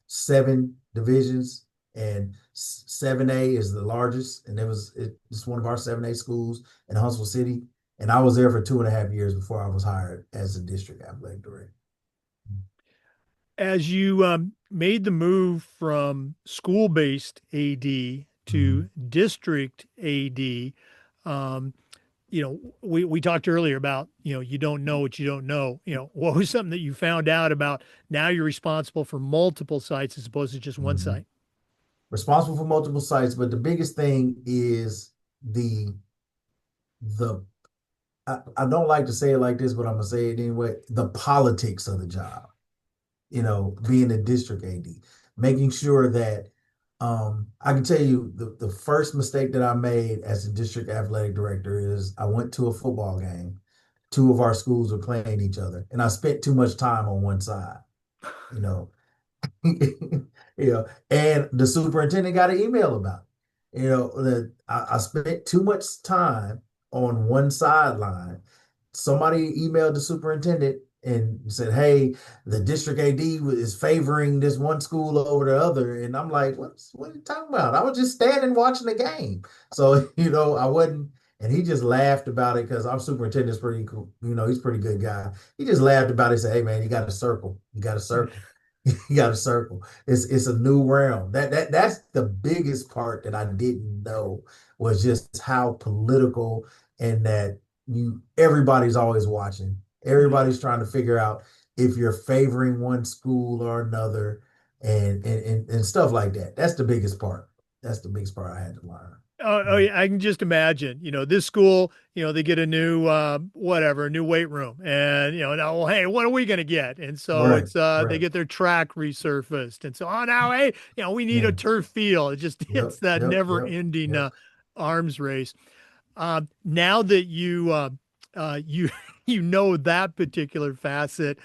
B: 7 divisions, and 7A is the largest, and it's one of our 7A schools in Huntsville City. And I was there for 2.5 years before I was hired as a district athletic director.
A: As you made the move from school-based AD
B: Mhm.
A: to district AD, um, we talked earlier about, you don't know what you don't know. What was something that you found out about now you're responsible for multiple sites as opposed to just one
B: Mhm.
A: site?
B: Responsible for multiple sites, but the biggest thing is the I don't like to say it like this, but I'm gonna say it anyway. The politics of the job, being a district AD, making sure that I can tell you the first mistake that I made as a district athletic director is I went to a football game. Two of our schools were playing each other, and I spent too much time on one side, you know. And the superintendent got an email about it. That I spent too much time on one sideline. Somebody emailed the superintendent and said, "Hey, the district AD is favoring this one school over the other." And I'm like, what are you talking about? I was just standing watching the game. So, I wasn't, and he just laughed about it because our superintendent's pretty cool. He's a pretty good guy. He just laughed about it and said, "Hey man, you got to circle. You got to circle." You got to circle. It's a new realm. That's the biggest part that I didn't know was just how political, and that everybody's always watching.
A: Yeah.
B: Everybody's trying to figure out if you're favoring one school or another, and stuff like that. That's the biggest part. That's the biggest part I had to learn.
A: Oh,
B: Mm.
A: yeah, I can just imagine, this school, they get a new, whatever, a new weight room. And, now, well, hey, what are we going to get? And so
B: Right,
A: it's, they
B: right.
A: get their track resurfaced. And so, oh, now, hey, we need a
B: Yeah.
A: turf field. It's
B: Yep,
A: that
B: yep,
A: never
B: yep,
A: ending,
B: yep.
A: arms race. Now that you, you know that particular facet,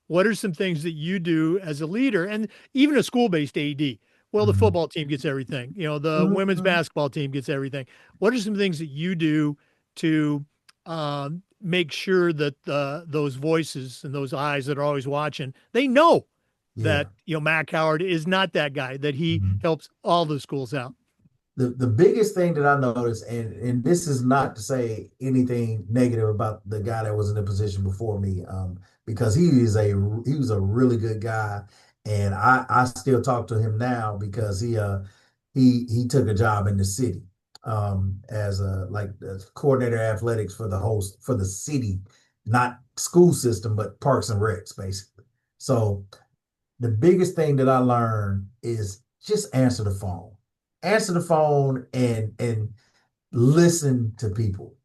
A: what are some things that you do as a leader and even a school-based AD? Well, the
B: Mhm.
A: football team gets everything. The women's
B: Mhm.
A: basketball team gets everything. What are some things that you do to make sure that those voices and those eyes that are always watching, they know that
B: Yeah.
A: Mac Howard is not that guy, that he
B: Mhm.
A: helps all the schools out.
B: The biggest thing that I noticed, and this is not to say anything negative about the guy that was in the position before me, because he was a really good guy, and I still talk to him now because he took a job in the city, as a like as coordinator of athletics for the city, not school system, but parks and recs basically. So the biggest thing that I learned is just answer the phone. Answer the phone and listen to people.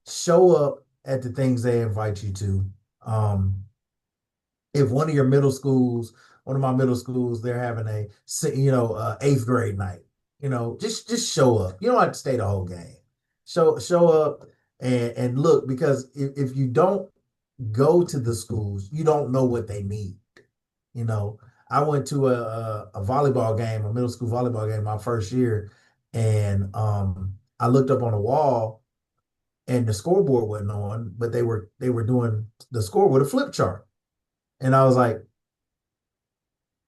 B: Show up at the things they invite you to. Um, if one of my middle schools, they're having eighth grade night. Just show up. You don't have to stay the whole game. Show up and look, because if you don't go to the schools, you don't know what they need. You know, I went to a volleyball game, a middle school volleyball game, my first year, and I looked up on the wall, and the scoreboard wasn't on, but they were doing the score with a flip chart, and I was like,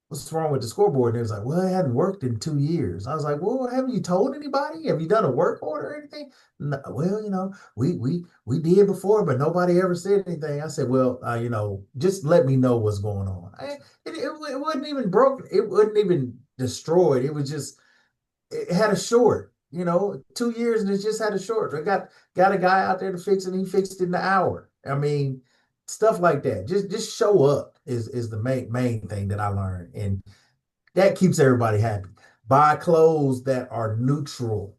B: "What's wrong with the scoreboard?" And they was like, "Well, it hadn't worked in 2 years." I was like, "Well, haven't you told anybody? Have you done a work order or anything?" "No, well, we did before, but nobody ever said anything." I said, "Well, just let me know what's going on." It wasn't even broken. It wasn't even destroyed. It had a short. 2 years, and it just had a short. I got a guy out there to fix it. And he fixed it in an hour. I mean, stuff like that. Just show up is the main thing that I learned, and that keeps everybody happy. Buy clothes that are neutral.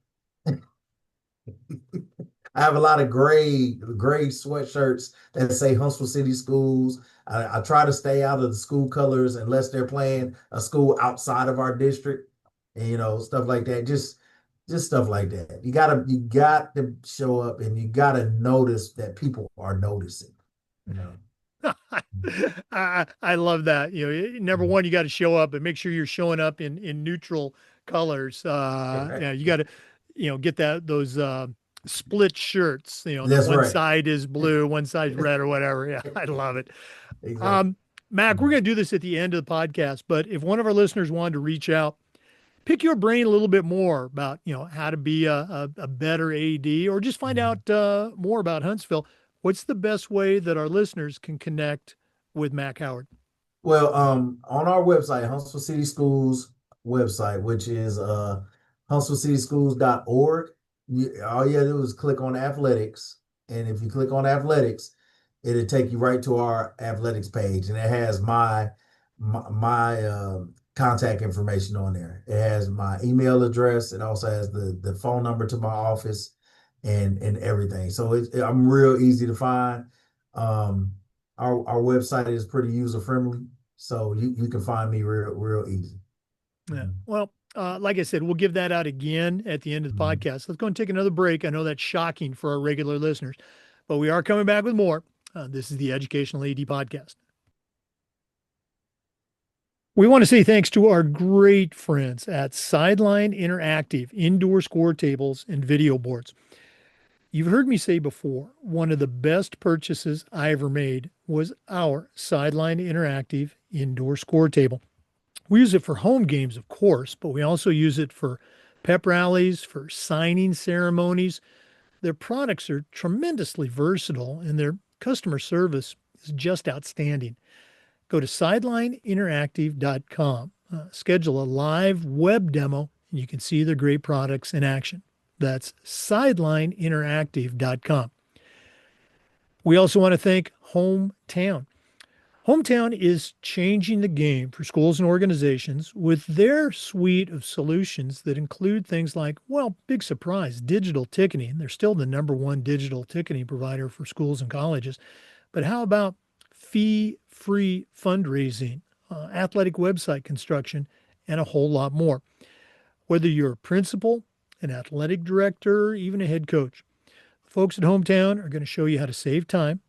B: I have a lot of gray sweatshirts that say Huntsville City Schools. I try to stay out of the school colors unless they're playing a school outside of our district, and stuff like that. Just stuff like that. You got to show up, and you got to notice that people are noticing. You know.
A: I love that. Number
B: Mhm.
A: one, you got to show up and make sure you're showing up in neutral colors.
B: Right.
A: Yeah, you got to, get those split shirts. That
B: That's
A: one
B: right.
A: side is blue, one side's red, or whatever. Yeah, I love it.
B: Exactly.
A: Um, Mac, we're going to do this at the end of the podcast, but if one of our listeners wanted to reach out, pick your brain a little bit more about how to be a better AD, or just find
B: Mhm.
A: out more about Huntsville. What's the best way that our listeners can connect with Mac Howard?
B: Well, on our website, Huntsville City Schools website, which is huntsvillecityschools.org, all you gotta do is click on athletics. And if you click on athletics, it'll take you right to our athletics page. And it has my contact information on there. It has my email address. It also has the phone number to my office and everything. So I'm real easy to find. Um, our website is pretty user friendly, so you can find me real easy.
A: Yeah.
B: Mhm.
A: Well, like I said, we'll give that out again at the end of the
B: Mhm.
A: podcast. Let's go and take another break. I know that's shocking for our regular listeners, but we are coming back with more. This is the Educational AD Podcast. We want to say thanks to our great friends at Sideline Interactive indoor score tables and video boards. You've heard me say before, one of the best purchases I ever made was our Sideline Interactive indoor score table. We use it for home games, of course, but we also use it for pep rallies, for signing ceremonies. Their products are tremendously versatile and their customer service is just outstanding. Go to sidelineinteractive.com, schedule a live web demo, and you can see their great products in action. That's sidelineinteractive.com. We also want to thank Hometown. Hometown is changing the game for schools and organizations with their suite of solutions that include things like, well, big surprise, digital ticketing. They're still the number one digital ticketing provider for schools and colleges. But how about fee-free fundraising, athletic website construction, and a whole lot more? Whether you're a principal, an athletic director, even a head coach, folks at Hometown are going to show you how to save time,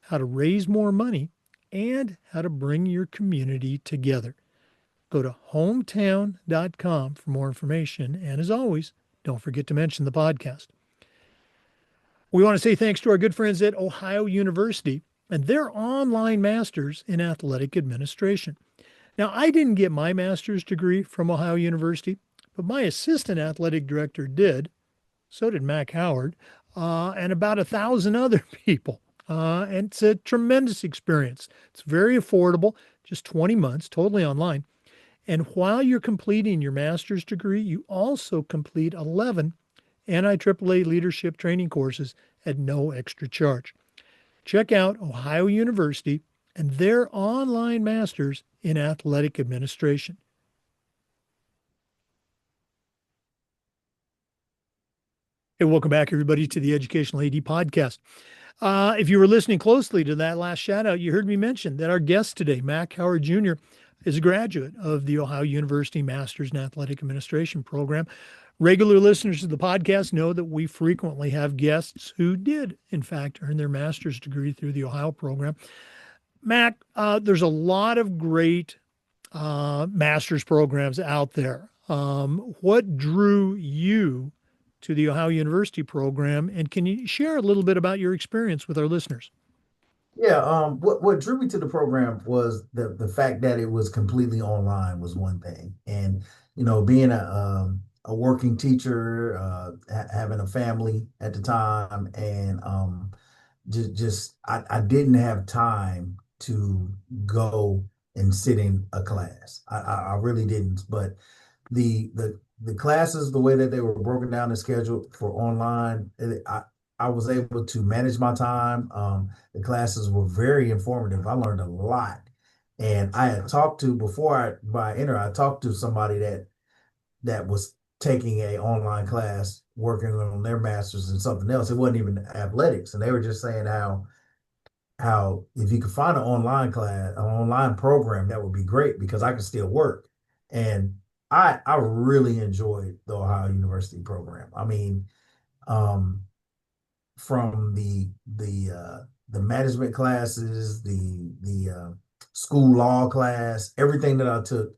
A: how to raise more money, and how to bring your community together. Go to hometown.com for more information. And as always, don't forget to mention the podcast. We want to say thanks to our good friends at Ohio University and their online masters in athletic administration. Now, I didn't get my master's degree from Ohio University, but my assistant athletic director did. So did Mac Howard, and about 1,000 other people. And it's a tremendous experience. It's very affordable, just 20 months, totally online. And while you're completing your master's degree, you also complete 11 NIAAA leadership training courses at no extra charge. Check out Ohio University and their online masters in athletic administration. Hey, welcome back, everybody, to the Educational AD Podcast. If you were listening closely to that last shout out, you heard me mention that our guest today, Mac Howard Jr., is a graduate of the Ohio University Masters in Athletic Administration program. Regular listeners to the podcast know that we frequently have guests who did, in fact, earn their master's degree through the Ohio program. Mac, there's a lot of great master's programs out there. What drew you to the Ohio University program, and can you share a little bit about your experience with our listeners?
B: Yeah, what drew me to the program was the fact that it was completely online was one thing, and being a working teacher, having a family at the time, and just I didn't have time to go and sit in a class. I really didn't. But the classes, the way that they were broken down and scheduled for online, I was able to manage my time. The classes were very informative. I learned a lot, and I had talked to before I entered. I talked to somebody that was taking a online class, working on their masters in something else. It wasn't even athletics, and they were just saying how if you could find an online class, an online program, that would be great because I could still work. And I really enjoyed the Ohio University program. I mean, um, from the management classes, the school law class, everything that I took,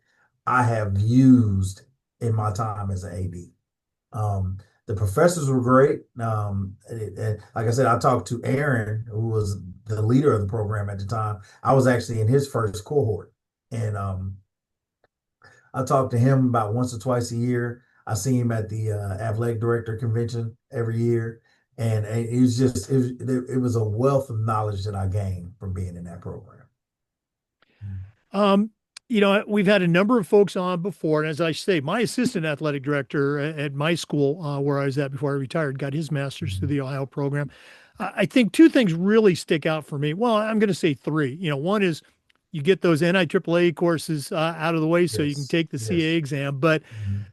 B: I have used in my time as an AD. The professors were great. Like I said, I talked to Aaron, who was the leader of the program at the time. I was actually in his first cohort, and I talked to him about once or twice a year. I see him at the athletic director convention every year, and it was just it was a wealth of knowledge that I gained from being in that program.
A: Um, we've had a number of folks on before, and as I say, my assistant athletic director at my school, where I was at before I retired, got his master's through
B: Mhm.
A: the Ohio program. I think two things really stick out for me. Well, I'm going to say three. One is you get those NIAAA courses out of the way so you can
B: Yes,
A: take the CAA
B: yes.
A: exam, but
B: Mhm.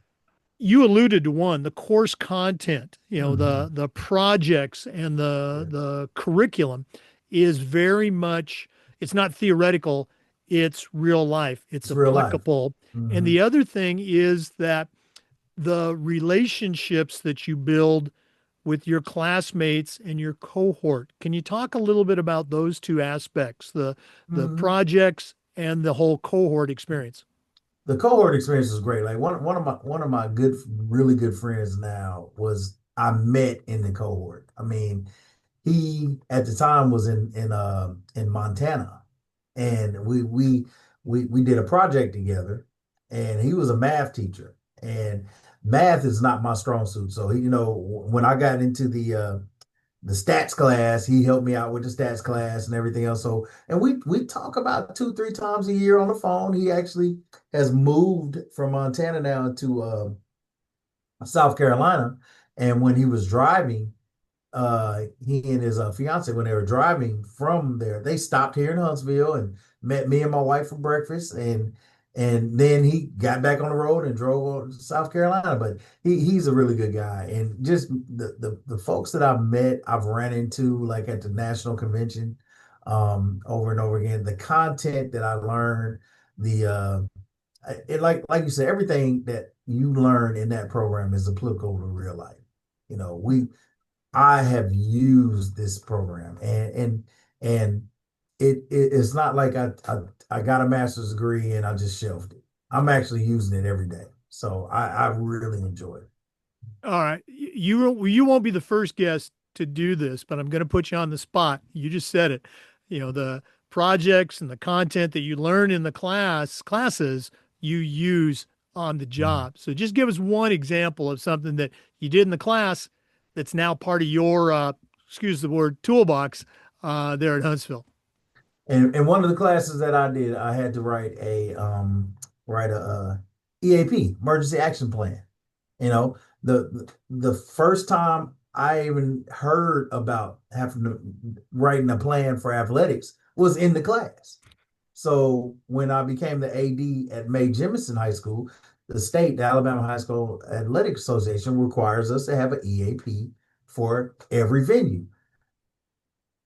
A: you alluded to one, the course content,
B: Mhm.
A: the projects and the
B: Yes.
A: the curriculum is very much, it's not theoretical, it's real life, it's
B: It's real life.
A: applicable. And
B: Hmm.
A: the other thing is that the relationships that you build with your classmates and your cohort. Can you talk a little bit about those two aspects, the
B: Hmm.
A: projects and the whole cohort experience?
B: The cohort experience was great. Like one of my good, really good friends now was I met in the cohort. I mean, he at the time was in Montana, and we did a project together, and he was a math teacher, and math is not my strong suit. So he, when I got into the stats class. He helped me out with the stats class and everything else. So, and we talk about 2, 3 times a year on the phone. He actually has moved from Montana now to South Carolina. And when he was driving, he and his fiance, when they were driving from there, they stopped here in Huntsville and met me and my wife for breakfast, and then he got back on the road and drove on to South Carolina. But he's a really good guy, and just the folks that I've met, I've ran into like at the national convention, over and over again. The content that I learned, the it like you said, everything that you learn in that program is applicable to real life. You know, we I have used this program, and it's not like I got a master's degree and I just shelved it. I'm actually using it every day. So I really enjoy it.
A: All right. You won't be the first guest to do this, but I'm going to put you on the spot. You just said it. The projects and the content that you learn in the classes you use on the
B: Mhm.
A: job. So just give us one example of something that you did in the class that's now part of your excuse the word toolbox there at Huntsville.
B: And one of the classes that I did, I had to write a EAP, emergency action plan. You know, the first time I even heard about having to writing a plan for athletics was in the class. So when I became the AD at Mae Jemison High School, the Alabama High School Athletic Association requires us to have an EAP for every venue.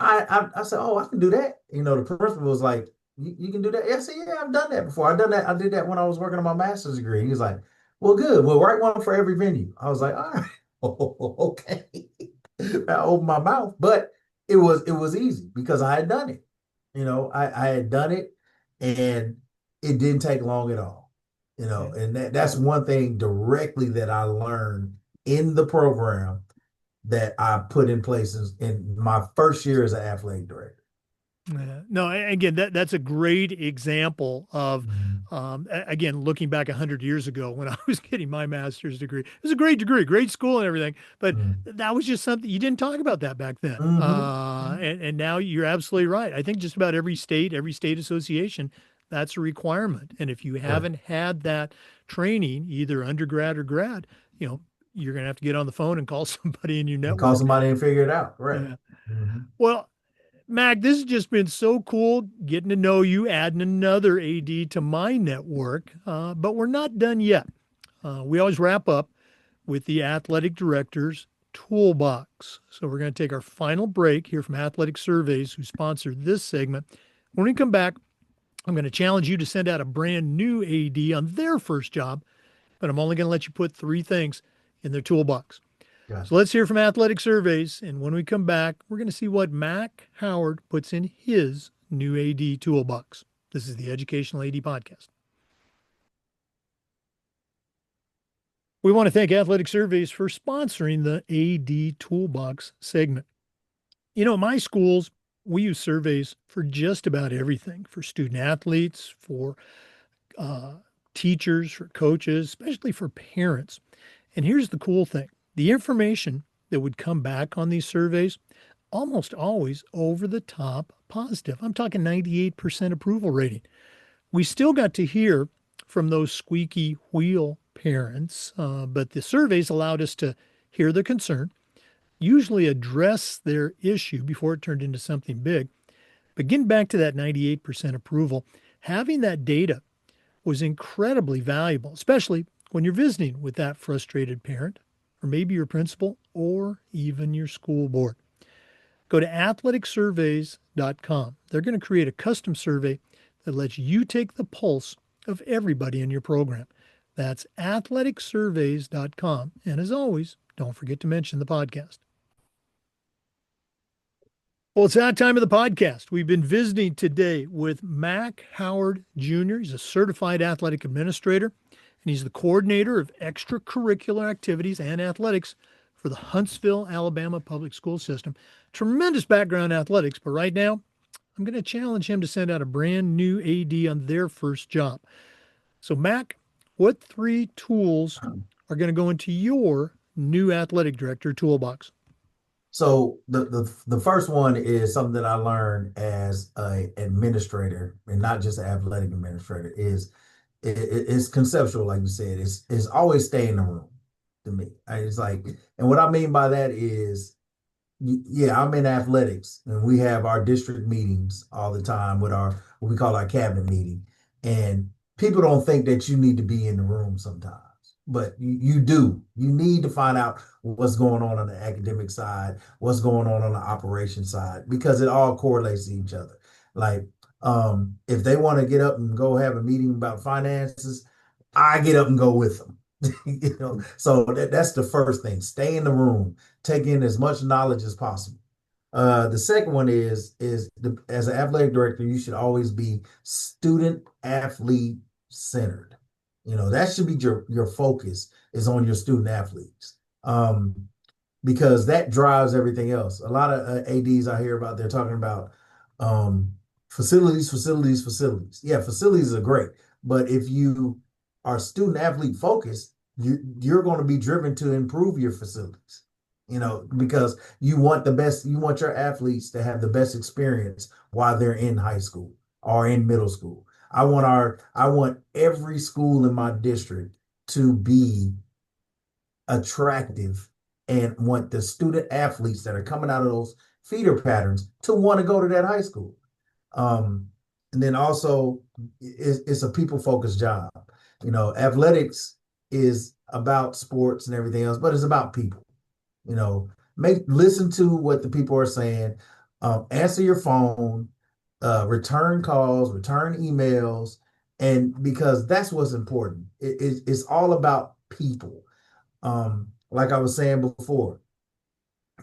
B: I said, oh, I can do that. The principal was like, you can do that. Yeah, I said, yeah, I've done that before. I done that. I did that when I was working on my master's degree. He was like, well, good. Well, write one for every venue. I was like, all right, okay. I opened my mouth, but it was easy because I had done it. I had done it, and it didn't take long at all.
A: Yeah.
B: And that's one thing directly that I learned in the program that I put in place in my first year as an athletic director.
A: Yeah. No, again, that's a great example of,
B: Mhm.
A: again, looking back 100 years ago when I was getting my master's degree. It was a great degree, great school and everything, but
B: Mhm.
A: that was just something you didn't talk about that back then.
B: Mhm.
A: And now you're absolutely right. I think just about every state association, that's a requirement. And if you
B: Right.
A: haven't had that training, either undergrad or grad, you know, you're going to have to get on the phone and call somebody in your
B: And call
A: network.
B: somebody and figure it out. Right.
A: Yeah.
B: Mhm.
A: Well, Mac, this has just been so cool getting to know you, adding another AD to my network. But we're not done yet. We always wrap up with the athletic director's toolbox. So we're going to take our final break here from Athletic Surveys, who sponsored this segment. When we come back, I'm going to challenge you to send out a brand new AD on their first job, but I'm only going to let you put 3 things in their toolbox. So
B: Gotcha.
A: let's hear from Athletic Surveys. And when we come back, we're going to see what Mac Howard puts in his new AD toolbox. This is the Educational AD Podcast. We want to thank Athletic Surveys for sponsoring the AD Toolbox segment. You know, in my schools, we use surveys for just about everything, for student athletes, for teachers, for coaches, especially for parents. And here's the cool thing. The information that would come back on these surveys, almost always over the top positive. I'm talking 98% approval rating. We still got to hear from those squeaky wheel parents, but the surveys allowed us to hear their concern, usually address their issue before it turned into something big. But getting back to that 98% approval, having that data was incredibly valuable, especially when you're visiting with that frustrated parent, or maybe your principal, or even your school board. Go to athleticsurveys.com. They're going to create a custom survey that lets you take the pulse of everybody in your program. That's athleticsurveys.com. And as always, don't forget to mention the podcast. Well, it's that time of the podcast. We've been visiting today with Mac Howard Jr. He's a certified athletic administrator, and he's the coordinator of extracurricular activities and athletics for the Huntsville, Alabama public school system. Tremendous background in athletics, but right now, I'm going to challenge him to send out a brand new AD on their first job. So, Mac, what 3 tools are going to go into your new athletic director toolbox?
B: So the first one is something that I learned as an administrator, and not just an athletic administrator, is it's conceptual, like you said. It's always stay in the room to me. It's like, and what I mean by that is, yeah, I'm in athletics, and we have our district meetings all the time with our what we call our cabinet meeting, and people don't think that you need to be in the room sometimes, but you do. You need to find out what's going on the academic side, what's going on the operation side, because it all correlates to each other. Like, if they want to get up and go have a meeting about finances, I get up and go with them. So that's the first thing. Stay in the room, take in as much knowledge as possible. The second one as an athletic director, you should always be student athlete centered. That should be your focus is on your student athletes. Because that drives everything else. A lot of ADs I hear about, they're talking about facilities. Yeah, facilities are great, but if you are student athlete focused, you're going to be driven to improve your facilities. Because you want the best. You want your athletes to have the best experience while they're in high school or in middle school. I want every school in my district to be attractive and want the student athletes that are coming out of those feeder patterns to want to go to that high school. And then also, it's a people-focused job. Athletics is about sports and everything else, but it's about people. Listen to what the people are saying, answer your phone, return calls, return emails, and because that's what's important. It's all about people. Like I was saying before,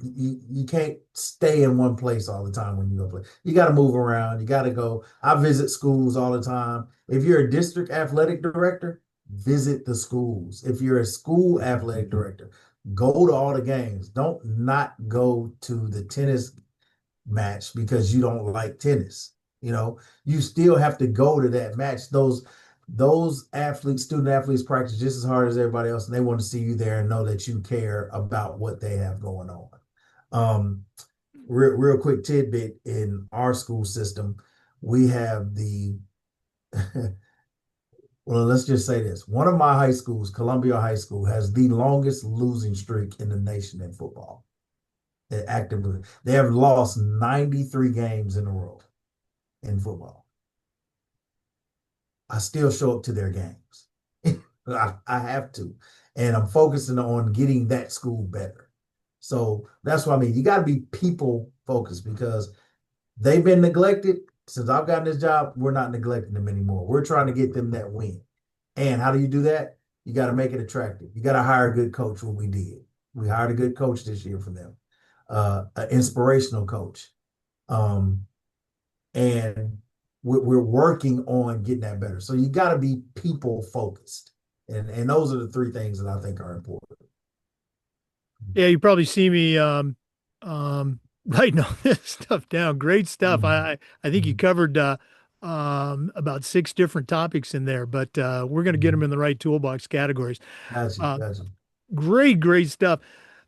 B: you can't stay in one place all the time when you go play. You got to move around. You got to go. I visit schools all the time. If you're a district athletic director, visit the schools. If you're a school athletic director, go to all the games. Don't not go to the tennis match because you don't like tennis. You still have to go to that match. Those athletes, student athletes, practice just as hard as everybody else, and they want to see you there and know that you care about what they have going on. Real quick tidbit, in our school system, we have well, let's just say this. One of my high schools, Columbia High School, has the longest losing streak in the nation in football. Actively, they have lost 93 games in a row in football. I still show up to their games. I have to. And I'm focusing on getting that school better. So that's what I mean. You got to be people focused because they've been neglected. Since I've gotten this job, we're not neglecting them anymore. We're trying to get them that win. And how do you do that? You got to make it attractive. You got to hire a good coach, what we did. We hired a good coach this year for them, an inspirational coach. Um, and we're working on getting that better. So you got to be people focused. And those are the three things that I think are important.
A: Yeah, you probably see me writing all this stuff down. Great stuff.
B: Mhm.
A: I think you
B: Mhm.
A: covered about six different topics in there, but we're going to get them
B: Mhm.
A: in the right toolbox categories.
B: Gotcha,
A: Uh,
B: gotcha.
A: great stuff.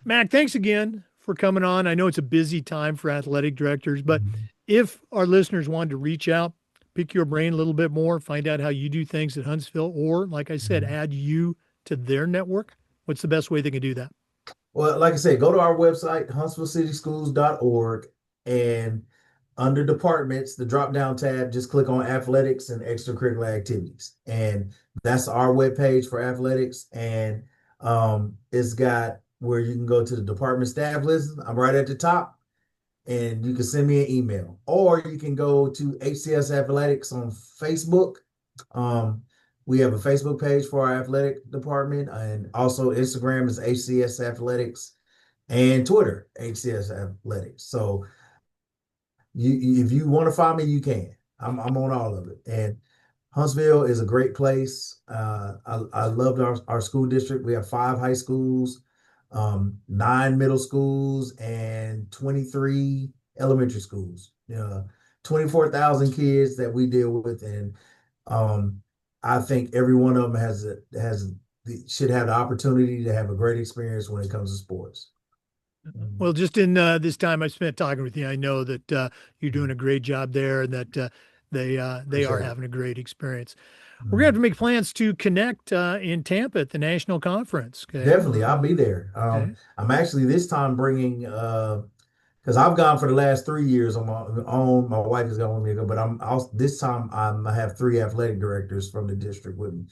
A: Mac, thanks again for coming on. I know it's a busy time for athletic directors, but
B: Mhm.
A: if our listeners wanted to reach out, pick your brain a little bit more, find out how you do things at Huntsville, or like I said,
B: Mhm.
A: add you to their network, what's the best way they can do that?
B: Well, like I said, go to our website, huntsvillecityschools.org, and under departments, the drop down tab, just click on athletics and extracurricular activities. And that's our webpage for athletics. And it's got where you can go to the department staff list. I'm right at the top, and you can send me an email, or you can go to HCS Athletics on Facebook. Um, we have a Facebook page for our athletic department, and also Instagram is HCS Athletics, and Twitter HCS Athletics. So if you want to find me, you can. I'm on all of it. And Huntsville is a great place. I loved our school district. We have 5 high schools, 9 middle schools, and 23 elementary schools. 24,000 kids that we deal with, and um, I think every one of them should have the opportunity to have a great experience when it comes to sports.
A: Well, just in this time I spent talking with you, I know that you're doing a great job there, and that they are
B: Appreciate it.
A: having a great experience. We're gonna have
B: Mhm.
A: to make plans to connect in Tampa at the national conference. Okay.
B: Definitely, I'll be there.
A: Okay.
B: I'm actually this time bringing because I've gone for the last 3 years on my own. My wife has gone with me, but I'm also this time I have 3 athletic directors from the district with me,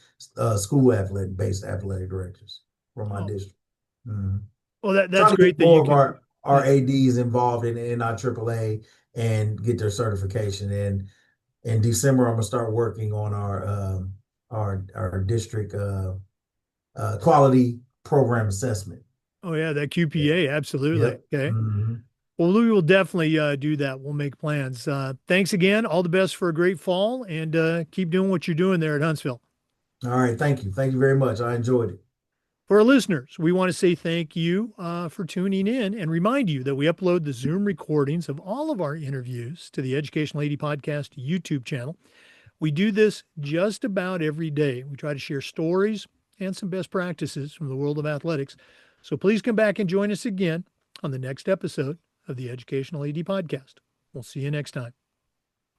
B: school athletic based athletic directors from my
A: Oh,
B: district. Mhm.
A: well, that's
B: Trying to get
A: great that
B: more
A: you
B: of
A: can.
B: our
A: Yeah.
B: ADs involved in our AAA and get their certification. And in December, I'm gonna start working on our district quality program assessment.
A: Oh yeah, that
B: Yeah.
A: QPA, absolutely.
B: Yep.
A: Okay.
B: Mhm.
A: Well, we will definitely do that. We'll make plans. Thanks again. All the best for a great fall, and keep doing what you're doing there at Huntsville.
B: All right. Thank you. Thank you very much. I enjoyed it.
A: For our listeners, we want to say thank you for tuning in and remind you that we upload the Zoom recordings of all of our interviews to the Educational AD Podcast YouTube channel. We do this just about every day. We try to share stories and some best practices from the world of athletics. So please come back and join us again on the next episode of the Educational AD Podcast. We'll see you next time.